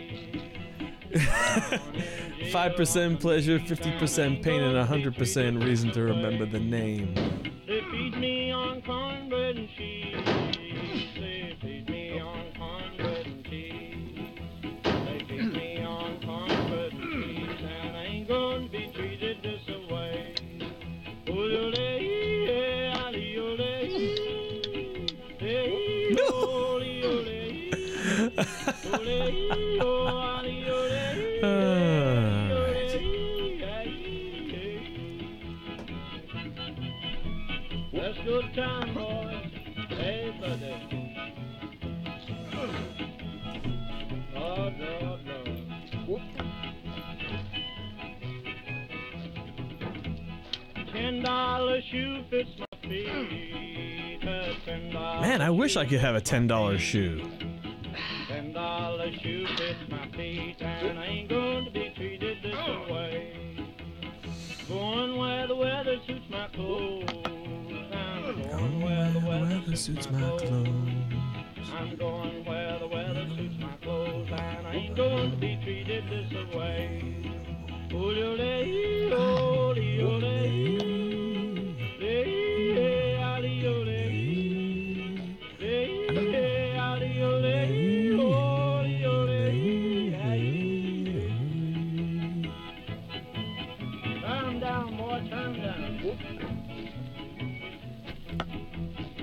S1: 5% pleasure, 50% pain, and 100% reason to remember the name.
S9: They feed me on cornbread and cheese. They feed me on cornbread and cheese. They feed me on cornbread and cheese, and I ain't gonna be treated good time, boys. Hey, buddy. Lord, Lord, Lord. Whoop. $10 shoe fits my feet. $10
S1: Man, I wish I could have a $10 shoe.
S9: $10 shoe fits my feet, and I ain't going to be treated this way. Going where the weather suits my clothes. I'm going where the weather suits my clothes. I'm going where the weather suits my clothes, and I ain't going to be treated this way. Turn down, boy, turn down. Whoop.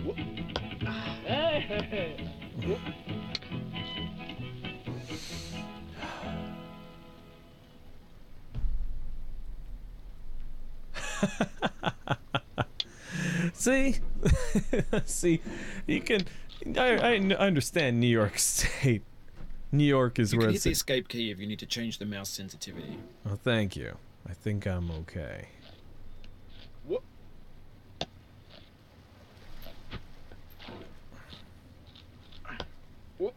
S9: Whoop. Hey. Whoop.
S1: See? See, you can... I understand New York State. New York is
S8: You
S1: where
S8: can hit
S1: it's...
S8: the escape key if you need to change the mouse sensitivity.
S1: Oh, thank you. I think I'm okay.
S8: Whoop. Whoop.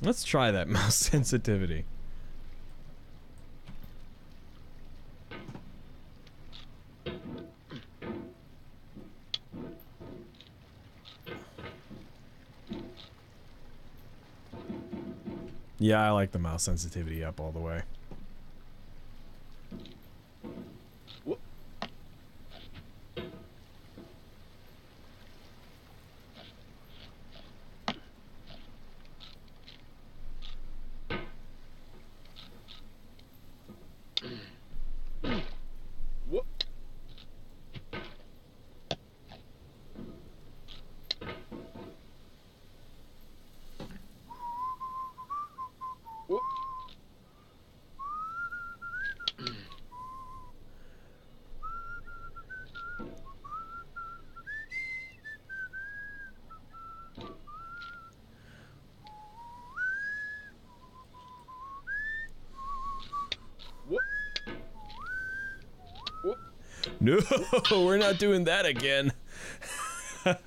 S1: Let's try that mouse sensitivity. Yeah, I like the mouse sensitivity up all the way.
S8: Whoop. Whoop. Whoop. Whoop. Whoop.
S1: No, we're not doing that again.
S8: Whoop.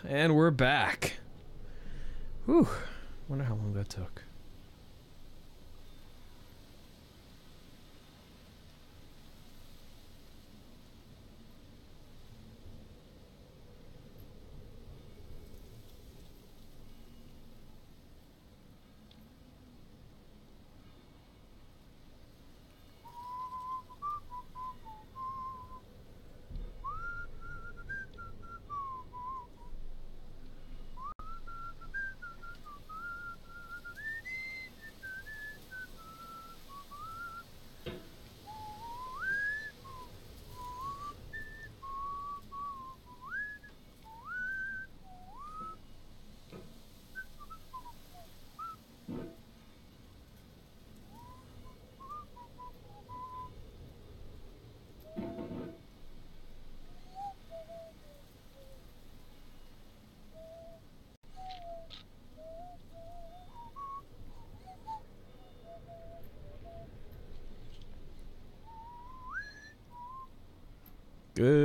S1: And we're back. Whew. Wonder how long that took.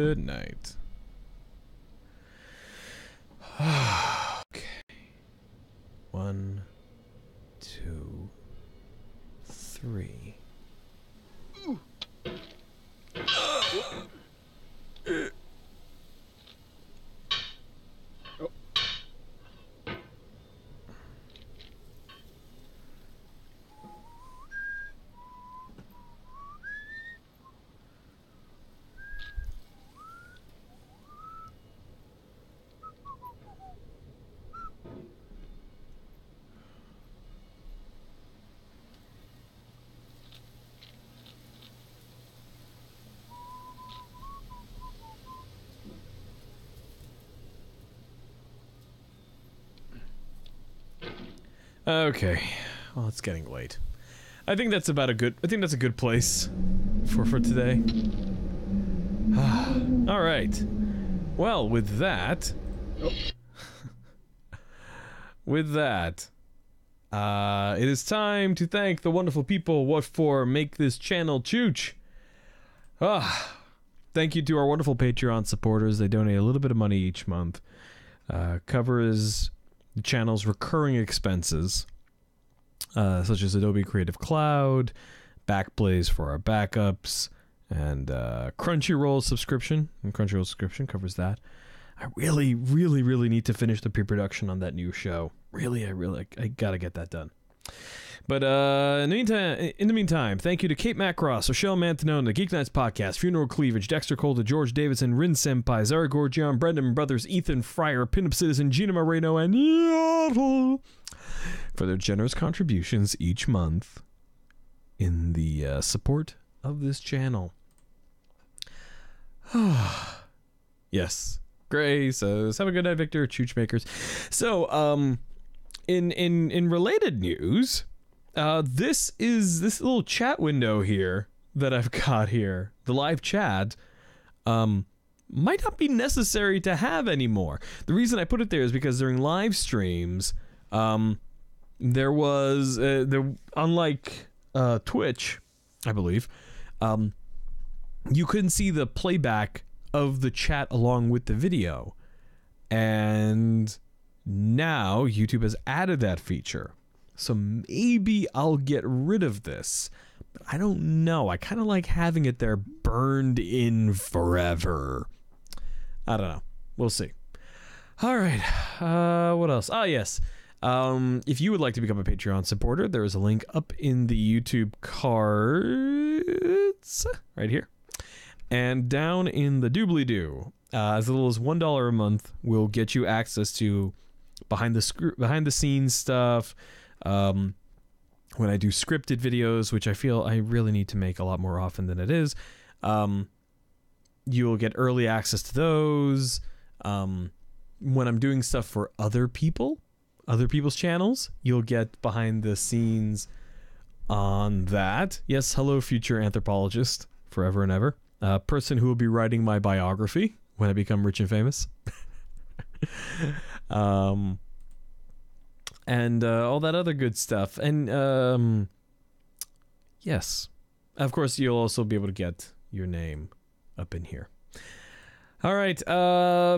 S1: Good night. Okay. 1, 2, 3. Okay, well, it's getting late. I think that's about a good. I think that's a good place for today. All right. Well, with that, it is time to thank the wonderful people what for make this channel chooch. Thank you to our wonderful Patreon supporters. They donate a little bit of money each month. Covers the channel's recurring expenses, such as Adobe Creative Cloud, Backblaze for our backups, and Crunchyroll subscription. And Crunchyroll subscription covers that. I really, really, really need to finish the pre-production on that new show. I gotta get that done. But in the meantime, thank you to Kate Macross, Rochelle Mantanone, Geek Nights Podcast, Funeral Cleavage, Dexter Colta, George Davidson, Rin Senpai, Zara Gorgian, Brendan Brothers, Ethan Fryer, Pinup Citizen, Gina Moreno, and Yaddle for their generous contributions each month in the support of this channel. Yes. Grace says, have a good night, Victor. Chooch makers. So, in related news, this little chat window here that I've got here, the live chat, might not be necessary to have anymore. The reason I put it there is because during live streams, there was, unlike Twitch, I believe, you couldn't see the playback of the chat along with the video. And now YouTube has added that feature. So maybe I'll get rid of this. But I don't know. I kind of like having it there burned in forever. I don't know. We'll see. All right. What else? Ah, yes. If you would like to become a Patreon supporter, there is a link up in the YouTube cards right here. And down in the doobly-doo, as little as $1 a month will get you access to behind the scenes stuff. When I do scripted videos, which I feel I really need to make a lot more often than it is, you'll get early access to those. When I'm doing stuff for other people's channels, you'll get behind the scenes on that. Yes, hello, future anthropologist, forever and ever. Person who will be writing my biography when I become rich and famous. And all that other good stuff. And yes, of course, you'll also be able to get your name up in here. All right,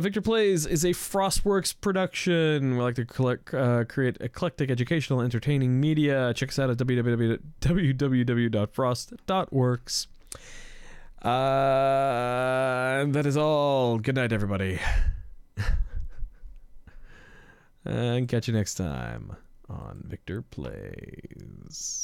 S1: Victor Plays is a Frostworks production. We like to create eclectic, educational, entertaining media. Check us out at www.frost.works. And that is all. Good night, everybody. And catch you next time on Victor Plays.